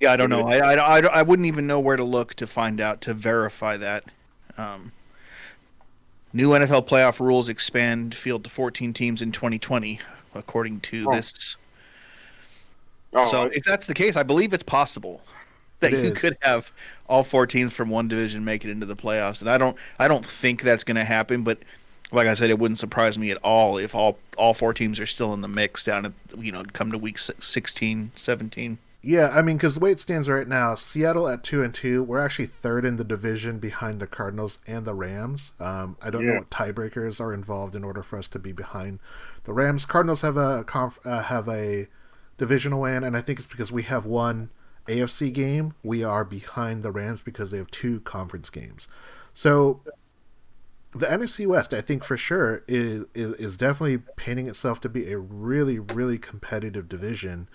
Yeah, I don't know. I wouldn't even know where to look to find out to verify that. New NFL playoff rules expand field to 14 teams in 2020, according to this. So if that's the case, I believe it's possible that you could have all 4 teams from one division make it into the playoffs, and I don't think that's going to happen. But like I said, it wouldn't surprise me at all if all 4 teams are still in the mix down at come to week 16, 17. Yeah, I mean, because the way it stands right now, Seattle at 2-2, we're actually third in the division behind the Cardinals and the Rams. I don't know what tiebreakers are involved in order for us to be behind the Rams. Cardinals have a divisional win, and I think it's because we have one AFC game. We are behind the Rams because they have 2 conference games. So the NFC West, I think for sure, is definitely painting itself to be a really, really competitive division.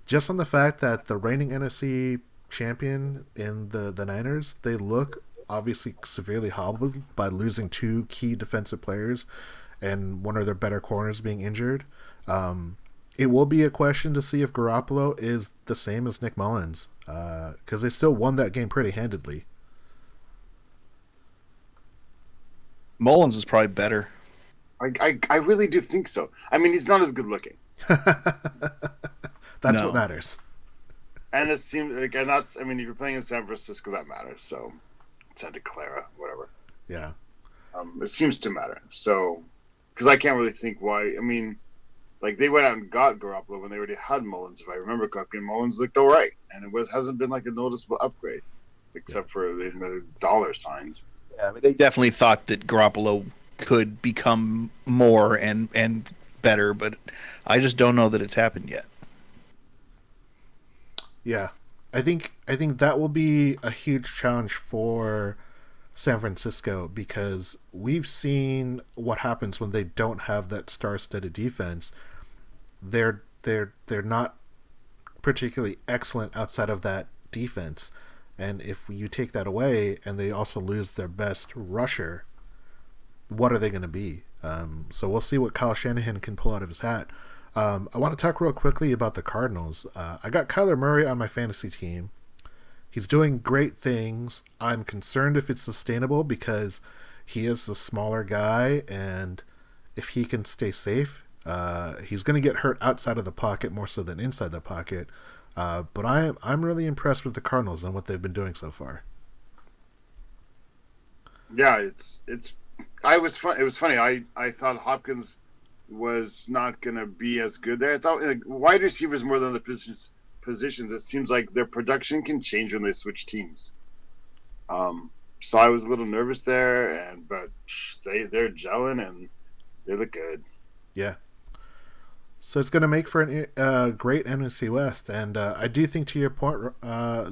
Just on the fact that the reigning NFC champion in the Niners, they look obviously severely hobbled by losing 2 key defensive players and one of their better corners being injured. It will be a question to see if Garoppolo is the same as Nick Mullins, because they still won that game pretty handedly. Mullins is probably better. I really do think so. I mean, he's not as good looking. That's what matters. And it seems like, and that's, I mean, if you're playing in San Francisco, that matters. So, Santa Clara, whatever. Yeah. It seems to matter. So, because I can't really think why. I mean, like they went out and got Garoppolo when they already had Mullins. If I remember correctly, Mullins looked all right, and it hasn't been like a noticeable upgrade, except for the dollar signs. Yeah, I mean, they definitely thought that Garoppolo could become more and better, but I just don't know that it's happened yet. Yeah, I think that will be a huge challenge for San Francisco because we've seen what happens when they don't have that star-studded defense. They're not particularly excellent outside of that defense, and if you take that away and they also lose their best rusher, what are they going to be? So we'll see what Kyle Shanahan can pull out of his hat. I want to talk real quickly about the Cardinals. I got Kyler Murray on my fantasy team. He's doing great things. I'm concerned if it's sustainable because he is a smaller guy, and if he can stay safe, he's going to get hurt outside of the pocket more so than inside the pocket. But I'm really impressed with the Cardinals and what they've been doing so far. Yeah, it was funny. I thought Hopkins was not going to be as good there. It's all, like, wide receivers more than the positions. It seems like their production can change when they switch teams. So I was a little nervous there, but they're gelling and they look good. Yeah. So it's going to make for a great NFC West, and I do think, to your point,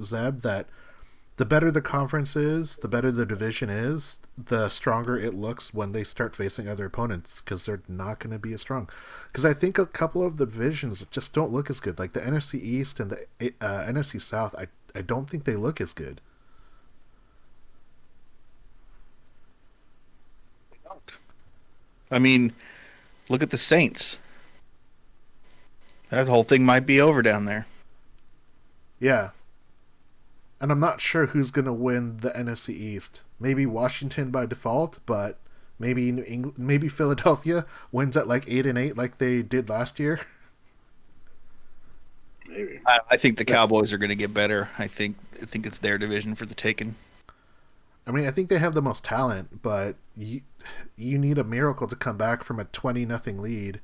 Zeb, that the better the conference is, the better the division is, the stronger it looks when they start facing other opponents, because they're not going to be as strong. Because I think a couple of the divisions just don't look as good. Like the NFC East and the NFC South, I don't think they look as good. I mean, look at the Saints. That whole thing might be over down there. Yeah. And I'm not sure who's going to win the NFC East. Maybe Washington by default, but maybe New England, maybe Philadelphia wins at like 8-8 like they did last year. Maybe. I think the Cowboys are going to get better. I think it's their division for the taking. I mean, I think they have the most talent, but you need a miracle to come back from a 20-0 lead.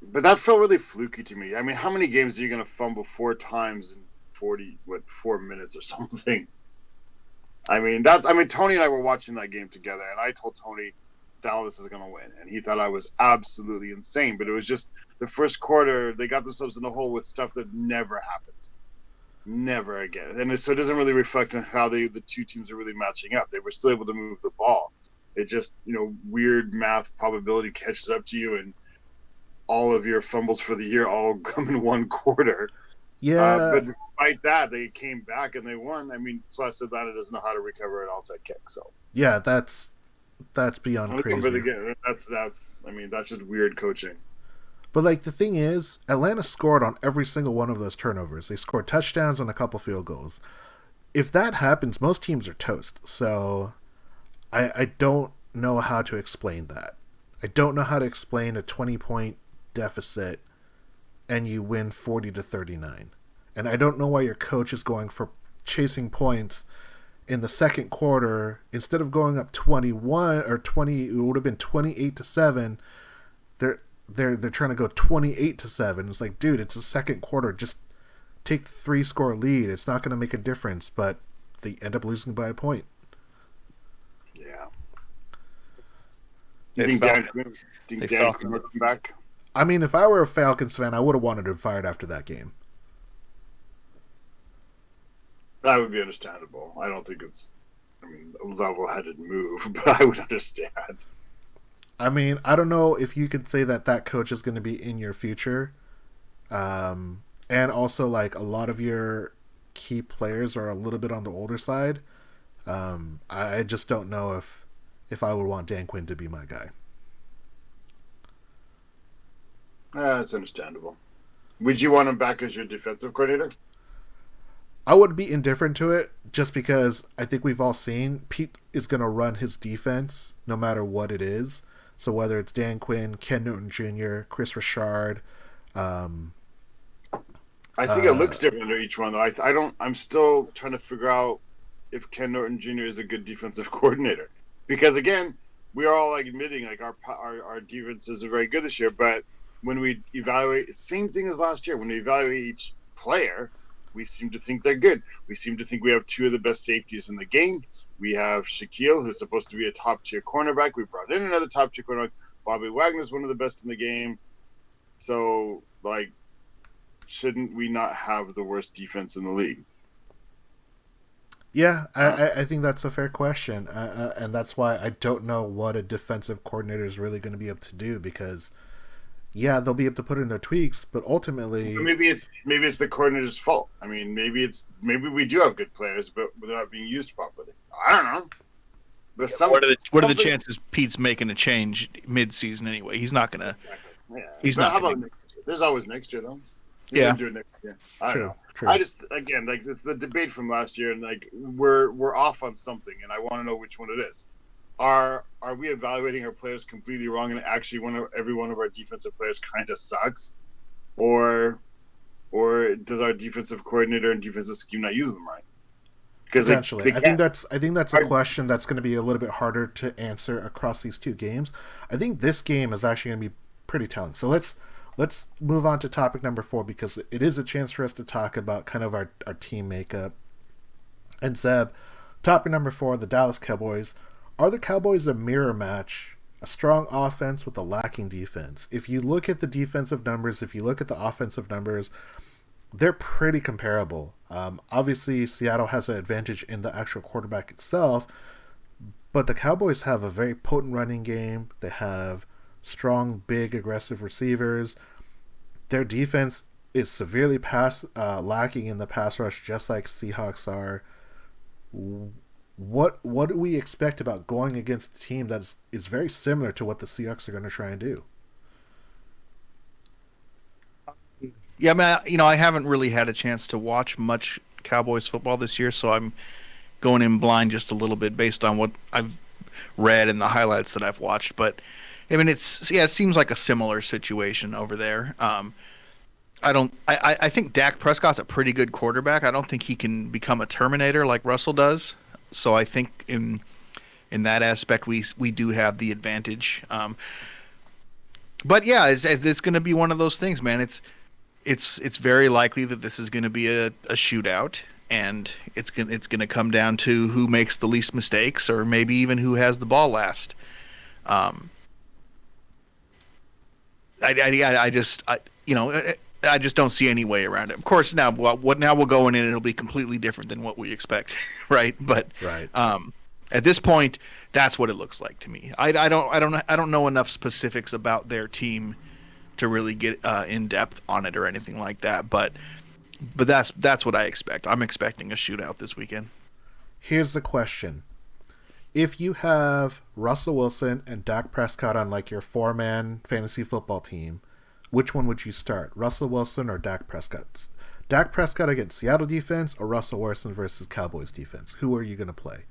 But that felt really fluky to me. I mean, how many games are you going to fumble 4 times in 4 minutes or something? I mean, Tony and I were watching that game together, and I told Tony Dallas is going to win, and he thought I was absolutely insane. But it was just the first quarter; they got themselves in the hole with stuff that never happens, never again. And so it doesn't really reflect on how the two teams are really matching up. They were still able to move the ball. It just, weird math probability catches up to you, and all of your fumbles for the year all come in one quarter. Yeah. But despite that, they came back and they won. I mean, plus Atlanta doesn't know how to recover an onside kick. So yeah, that's beyond crazy. That's just weird coaching. But like the thing is, Atlanta scored on every single one of those turnovers. They scored touchdowns and a couple field goals. If that happens, most teams are toast. So I don't know how to explain that. I don't know how to explain a 20-point deficit and you win 40-39. And I don't know why your coach is going for chasing points in the second quarter instead of going up 21 or 20. It would have been 28-7. They're trying to go 28-7. It's like, dude, it's the second quarter. Just take the 3-score lead. It's not going to make a difference. But they end up losing by a point. Yeah. You think Dan Quinn will come back? I mean, if I were a Falcons fan, I would have wanted him fired after that game. That would be understandable. I don't think it's, a level-headed move, but I would understand. I mean, I don't know if you could say that coach is going to be in your future. And also, like, a lot of your key players are a little bit on the older side. I just don't know if I would want Dan Quinn to be my guy. It's understandable. Would you want him back as your defensive coordinator? I would be indifferent to it just because I think we've all seen Pete is going to run his defense no matter what it is. So whether it's Dan Quinn, Ken Newton Jr., Chris Richard. I think it looks different under each one, though. I'm still trying to figure out if Ken Norton Jr. is a good defensive coordinator. Because, again, we are all admitting our defenses are very good this year, but when we evaluate, same thing as last year, when we evaluate each player, we seem to think they're good. We seem to think we have two of the best safeties in the game. We have Shaquille, who's supposed to be a top-tier cornerback. We brought in another top-tier cornerback. Bobby Wagner's one of the best in the game. So, shouldn't we not have the worst defense in the league? Yeah, I think that's a fair question. And that's why I don't know what a defensive coordinator is really going to be able to do because – yeah, they'll be able to put in their tweaks, but ultimately, maybe it's the coordinator's fault. I mean, maybe we do have good players, but they're not being used properly. I don't know. But what are the chances Pete's making a change mid-season anyway? He's not gonna. Yeah. He's but not. How about next year? There's always next year, though. Yeah. Do it next year. I don't know. I just it's the debate from last year, and we're off on something, and I want to know which one it is. Are we evaluating our players completely wrong and actually every one of our defensive players kind of sucks? Or does our defensive coordinator and defensive scheme not use them right? Potentially. I think that's a question that's going to be a little bit harder to answer across these two games. I think this game is actually going to be pretty telling. So let's move on to topic number 4 because it is a chance for us to talk about kind of our team makeup. And Zeb, topic number 4, the Dallas Cowboys. Are the Cowboys a mirror match, a strong offense with a lacking defense? If you look at the defensive numbers, if you look at the offensive numbers, they're pretty comparable. Obviously, Seattle has an advantage in the actual quarterback itself, but the Cowboys have a very potent running game. They have strong, big, aggressive receivers. Their defense is severely lacking in the pass rush, just like Seahawks are. What do we expect about going against a team that is very similar to what the Seahawks are going to try and do? Yeah, I haven't really had a chance to watch much Cowboys football this year, so I'm going in blind just a little bit based on what I've read and the highlights that I've watched. But it seems like a similar situation over there. I think Dak Prescott's a pretty good quarterback. I don't think he can become a Terminator like Russell does. So I think in that aspect we do have the advantage. But yeah, it's going to be one of those things, man. It's very likely that this is going to be a shootout, and it's gonna come down to who makes the least mistakes, or maybe even who has the ball last. Um, I just I just don't see any way around it. Of course, now we'll go in and it'll be completely different than what we expect, right? But Right. At this point, that's what it looks like to me. I don't know enough specifics about their team to really get in depth on it or anything like that. But that's what I expect. I'm expecting a shootout this weekend. Here's the question. If you have Russell Wilson and Dak Prescott on like your 4-man fantasy football team, which one would you start? Russell Wilson or Dak Prescott? Dak Prescott against Seattle defense or Russell Wilson versus Cowboys defense? Who are you going to play?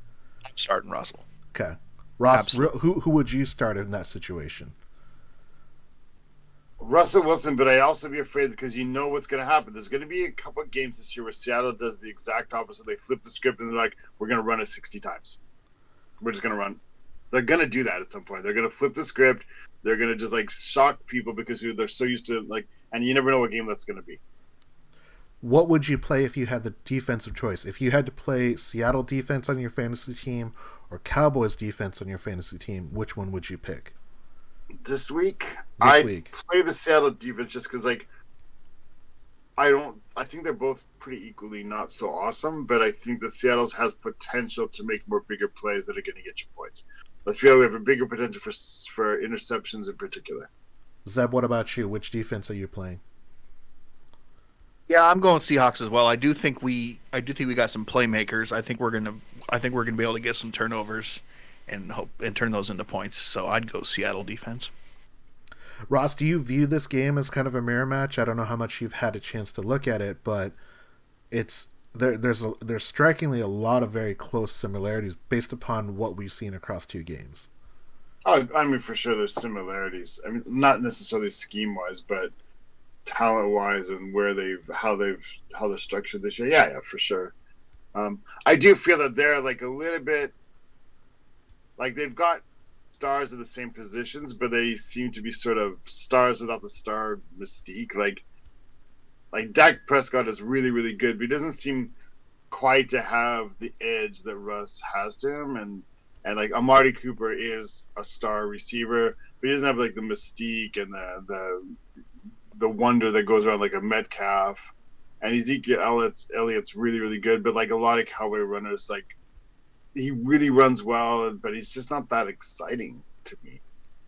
I'm starting Russell. Okay. Ross, who would you start in that situation? Russell Wilson, but I also be afraid because you know what's going to happen. There's going to be a couple of games this year where Seattle does the exact opposite. They flip the script and they're like, we're going to run it 60 times. We're just going to run. They're going to do that at some point. They're going to flip the script. They're going to just like shock people because they're so used to like, and you never know what game that's going to be. What would you play if you had the defensive choice? If you had to play Seattle defense on your fantasy team or Cowboys defense on your fantasy team, which one would you pick? This week, I play the Seattle defense just because, like, I think they're both pretty equally not so awesome, but I think that Seattle's has potential to make more bigger plays that are going to get you points. I feel we have a bigger potential for interceptions in particular. Zeb, what about you? Which defense are you playing? Yeah, I'm going Seahawks as well. I do think we got some playmakers. I think we're gonna be able to get some turnovers and turn those into points. So I'd go Seattle defense. Ross, do you view this game as kind of a mirror match? I don't know how much you've had a chance to look at it, but it's there's strikingly a lot of very close similarities based upon what we've seen across two games. Oh, I mean, for sure, there's similarities. I mean, not necessarily scheme wise, but talent wise and how they're structured this year. Yeah, for sure. I do feel that they're like a little bit like they've got stars of the same positions, but they seem to be sort of stars without the star mystique. Like Dak Prescott is really, really good, but he doesn't seem quite to have the edge that Russ has to him. And like Amari Cooper is a star receiver, but he doesn't have like the mystique and the wonder that goes around like a Metcalf. And Ezekiel Elliott's really, really good, but like a lot of Cowboy runners, like he really runs well, but he's just not that exciting to me.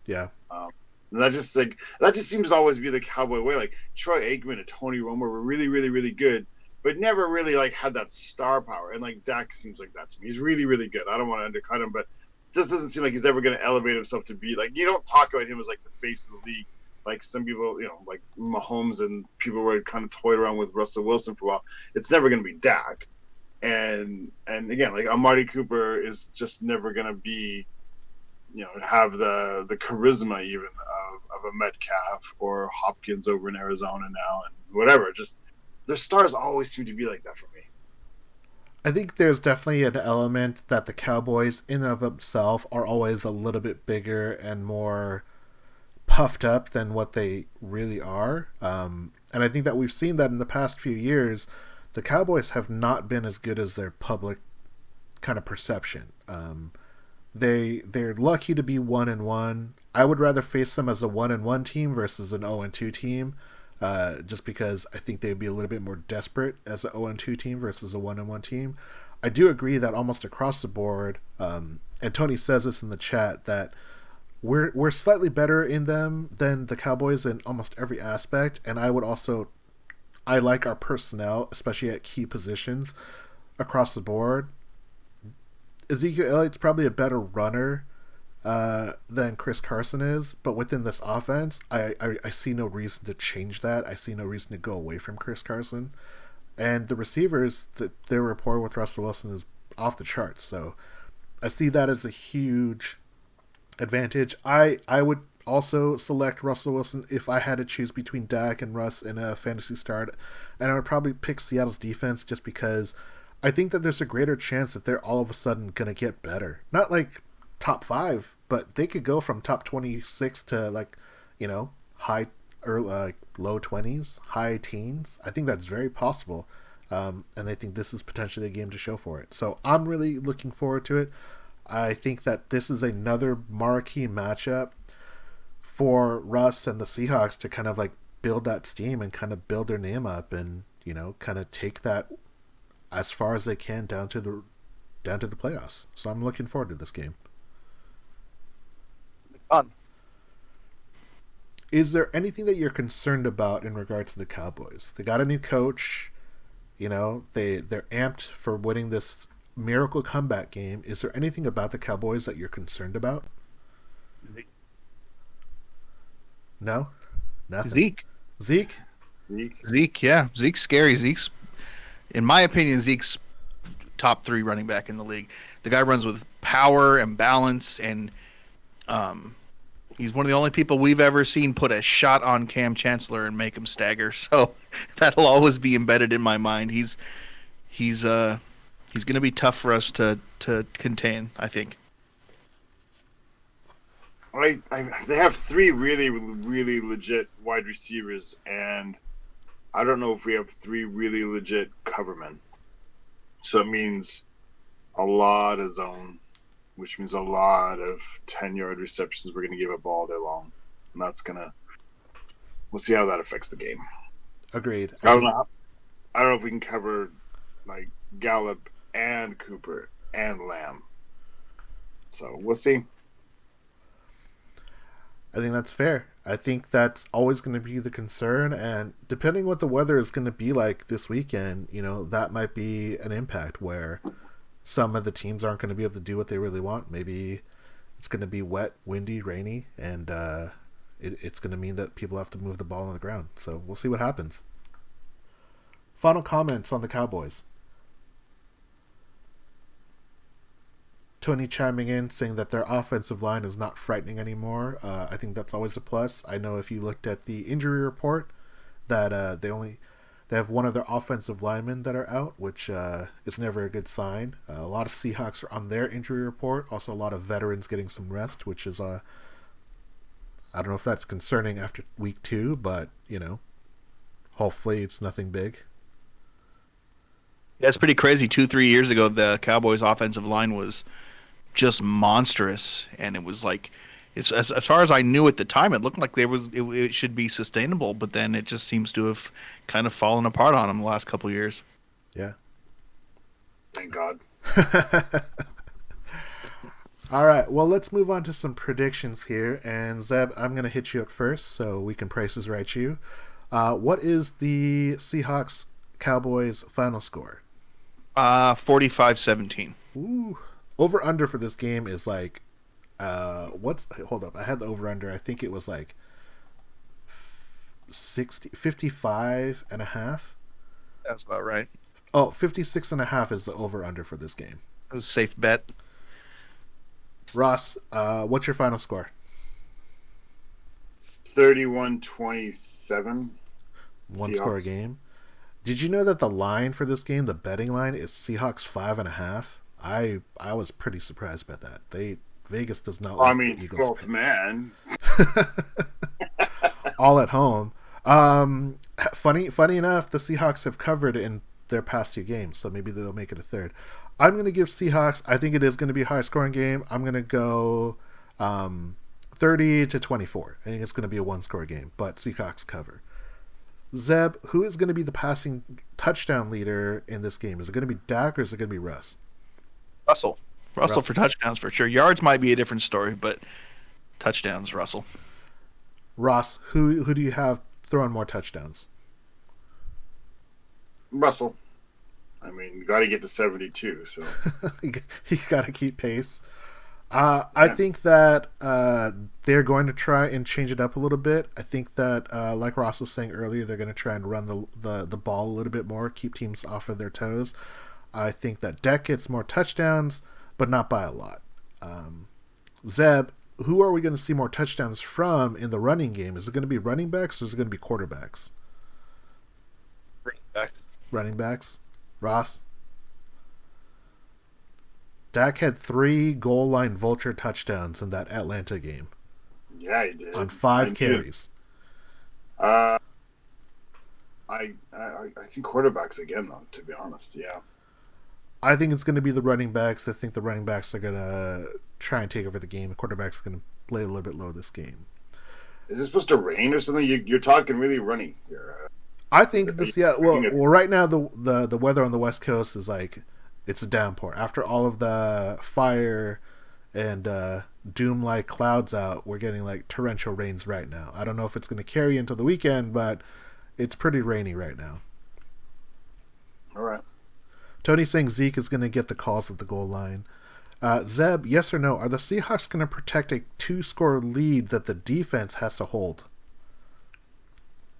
Yeah. And that just seems to always be the Cowboy way. Like Troy Aikman and Tony Romo were really, really, really good, but never really like had that star power. And like Dak seems like that to me. He's really, really good. I don't want to undercut him, but it just doesn't seem like he's ever going to elevate himself to be like, you don't talk about him as like the face of the league. Like some people, like Mahomes and people were kind of toyed around with Russell Wilson for a while. It's never going to be Dak. And again, like Amari Cooper is just never going to be, have the charisma even of a Metcalf or Hopkins over in Arizona now and whatever. Just their stars always seem to be like that for me. I think there's definitely an element that the Cowboys in and of themselves are always a little bit bigger and more puffed up than what they really are. And I think that we've seen that in the past few years. The Cowboys have not been as good as their public kind of perception. They're lucky to be 1-1. I would rather face them as a 1-1 team versus an 0-2 team, just because I think they'd be a little bit more desperate as an 0-2 team versus a 1-1 team. I do agree that almost across the board, and Tony says this in the chat, that we're slightly better in them than the Cowboys in almost every aspect, and I like our personnel, especially at key positions across the board. Ezekiel Elliott's probably a better runner than Chris Carson is, but within this offense, I see no reason to change that. I see no reason to go away from Chris Carson. And the receivers, their rapport with Russell Wilson is off the charts, so I see that as a huge advantage. I would also select Russell Wilson if I had to choose between Dak and Russ in a fantasy start, and I would probably pick Seattle's defense just because I think that there's a greater chance that they're all of a sudden going to get better. Not like top 5, but they could go from top 26 to like, high or like low 20s, high teens. I think that's very possible. and they think this is potentially a game to show for it. So I'm really looking forward to it. I think that this is another marquee matchup for Russ and the Seahawks to kind of like build that steam and kind of build their name up, and kind of take that as far as they can down to the playoffs. So I'm looking forward to this game. Fun. Is there anything that you're concerned about in regards to the Cowboys? They got a new coach. They're amped for winning this miracle comeback game. Is there anything about the Cowboys that you're concerned about? No? Nothing? Zeke? Zeke, yeah. Zeke's scary. In my opinion, Zeke's top 3 running back in the league. The guy runs with power and balance, and he's one of the only people we've ever seen put a shot on Cam Chancellor and make him stagger. So that'll always be embedded in my mind. He's going to be tough for us to contain, I think. They have 3 really, really legit wide receivers, and I don't know if we have 3 really legit covermen. So it means a lot of zone, which means a lot of 10-yard receptions we're going to give up all day long. And we'll see how that affects the game. Agreed. I don't know if we can cover like Gallup and Cooper and Lamb. So we'll see. I think that's fair. I think that's always going to be the concern, and depending what the weather is going to be like this weekend, that might be an impact where some of the teams aren't going to be able to do what they really want. Maybe it's going to be wet, windy, rainy, and it's going to mean that people have to move the ball on the ground. So we'll see what happens. Final comments on the Cowboys. Tony chiming in saying that their offensive line is not frightening anymore. I think that's always a plus. I know if you looked at the injury report that they have one of their offensive linemen that are out, which is never a good sign. A lot of Seahawks are on their injury report. Also, a lot of veterans getting some rest, which is I don't know if that's concerning after week 2, but hopefully it's nothing big. Yeah, it's pretty crazy. 2-3 years ago, the Cowboys' offensive line was just monstrous, and it was like, as far as I knew at the time, it looked like it should be sustainable, but then it just seems to have kind of fallen apart on them the last couple of years. Yeah. Thank God. All right, well, let's move on to some predictions here, and Zeb, I'm going to hit you up first so we can prices right you. What is the Seahawks Cowboys final score? 45-17. Ooh. Over under for this game is like hold up, I had the over under. I think it was like 55 and a half. That's about right. 56 and a half is the over under for this game. It was a safe bet. Ross, what's your final score? 31-27. One Seahawks. score game. Did you know that the line for this game, the betting line, is Seahawks 5.5? I was pretty surprised by that. Vegas does not like the Eagles. 12th man. All at home. Funny enough, the Seahawks have covered in their past 2 games, so maybe they'll make it a third. I'm going to give Seahawks, I think it is going to be a high-scoring game. I'm going to go 30-24. I think it's going to be a one-score game, but Seahawks cover. Zeb, who is going to be the passing touchdown leader in this game? Is it going to be Dak or is it going to be Russ? Russell for touchdowns for sure. Yards might be a different story, but touchdowns, Russell. Ross, who do you have throwing more touchdowns? Russell. I mean, you got to get to 72, so you got to keep pace. I think that they're going to try and change it up a little bit. I think that, like Ross was saying earlier, they're going to try and run the ball a little bit more, keep teams off of their toes. I think that Dak gets more touchdowns, but not by a lot. Zeb, who are we going to see more touchdowns from in the running game? Is it going to be running backs or is it going to be quarterbacks? Running backs. Ross? Dak had 3 goal line vulture touchdowns in that Atlanta game. Yeah, he did. On 5 carries. I think quarterbacks again, though. To be honest, yeah. I think it's going to be the running backs. I think the running backs are going to try and take over the game. The quarterback's going to play a little bit low this game. Is it supposed to rain or something? You're talking really runny here. I think this. Yeah. Well, right now the weather on the West Coast is like it's a downpour. After all of the fire and doom-like clouds out, we're getting like torrential rains right now. I don't know if it's going to carry into the weekend, but it's pretty rainy right now. All right. Tony's saying Zeke is going to get the calls at the goal line. Zeb, yes or no? Are the Seahawks going to protect a 2-score lead that the defense has to hold?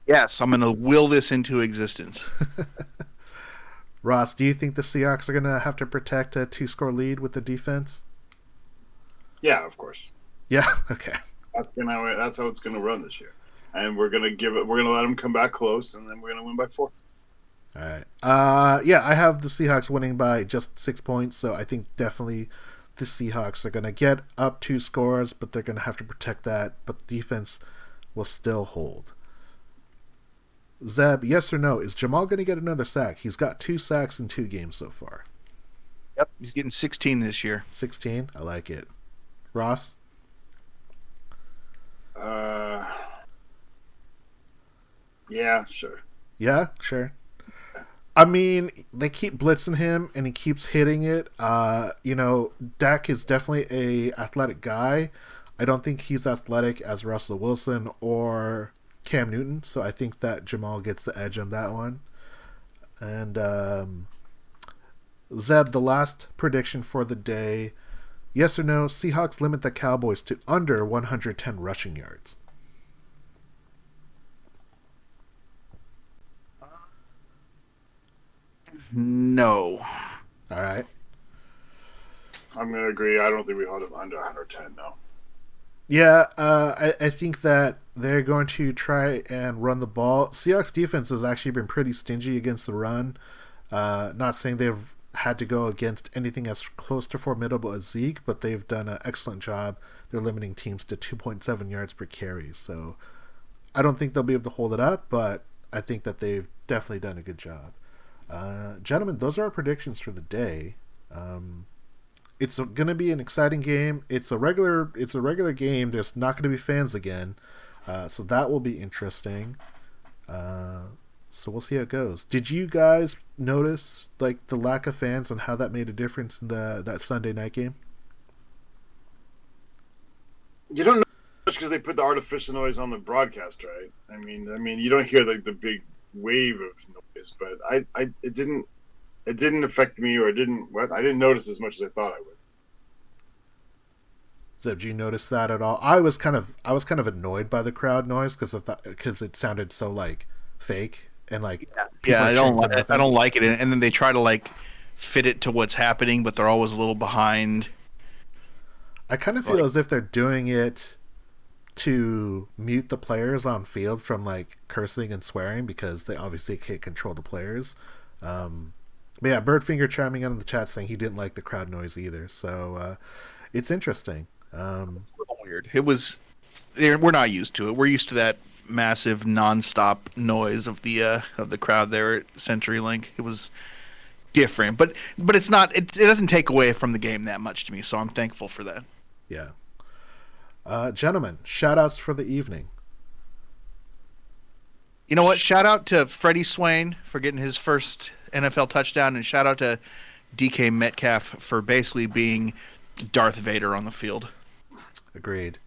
Yes, I'm going to will this into existence. Ross, do you think the Seahawks are going to have to protect a 2-score lead with the defense? Yeah, of course. Yeah. Okay. That's how it's going to run this year, and we're going to let them come back close, and then we're going to win by 4. All right. Yeah, I have the Seahawks winning by just 6 points, so I think definitely the Seahawks are going to get up 2 scores, but they're going to have to protect that, but the defense will still hold. Zeb, yes or no? Is Jamal going to get another sack? He's got 2 sacks in 2 games so far. Yep, he's getting 16 this year. 16? I like it. Ross? Yeah, sure. Yeah, sure. I mean, they keep blitzing him, and he keeps hitting it. Dak is definitely a athletic guy. I don't think he's athletic as Russell Wilson or Cam Newton, so I think that Jamal gets the edge on that one. And Zeb, the last prediction for the day. Yes or no, Seahawks limit the Cowboys to under 110 rushing yards. No. All right. I'm going to agree. I don't think we hold them under 110, no. Yeah, I think that they're going to try and run the ball. Seahawks defense has actually been pretty stingy against the run. Not saying they've had to go against anything as close to formidable as Zeke, but they've done an excellent job. They're limiting teams to 2.7 yards per carry. So I don't think they'll be able to hold it up, but I think that they've definitely done a good job. Gentlemen, those are our predictions for the day. It's going to be an exciting game. It's a regular game. There's not going to be fans again, so that will be interesting. So we'll see how it goes. Did you guys notice like the lack of fans and how that made a difference in that Sunday night game? You don't know much because they put the artificial noise on the broadcast, right? I mean, you don't hear like the big wave of noise, but it didn't affect me, or I didn't notice as much as I thought I would. So did you notice that at all? I was kind of annoyed by the crowd noise because it sounded so like fake and like I don't like it, and then they try to like fit it to what's happening, but they're always a little behind. I kind of feel as if they're doing it to mute the players on field from like cursing and swearing because they obviously can't control the players. But yeah, Birdfinger chiming in the chat saying he didn't like the crowd noise either. So it's interesting. It's a little weird. It was. We're not used to it. We're used to that massive nonstop noise of the crowd there at CenturyLink. It was different, but it's not. It doesn't take away from the game that much to me. So I'm thankful for that. Yeah. Gentlemen, shout-outs for the evening. You know what? Shout out to Freddie Swain for getting his first NFL touchdown, and shout out to DK Metcalf for basically being Darth Vader on the field. Agreed.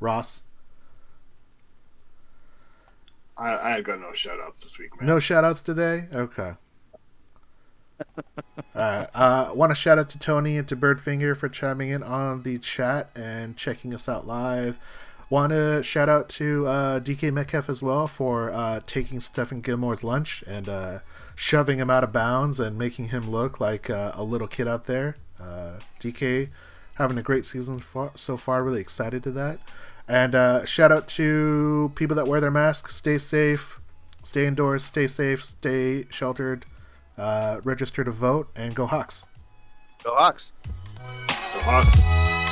Ross? I got no shout-outs this week, man. No shout-outs today? Okay. Want to shout out to Tony and to Birdfinger for chiming in on the chat and checking us out live. Want to shout out to DK Metcalf as well for taking Stephen Gilmore's lunch and shoving him out of bounds and making him look like a little kid out there. DK having a great season so far. Really excited to that. And shout out to people that wear their masks. Stay safe. Stay indoors. Stay safe. Stay sheltered. Register to vote and go Hawks. Go Hawks. Go Hawks.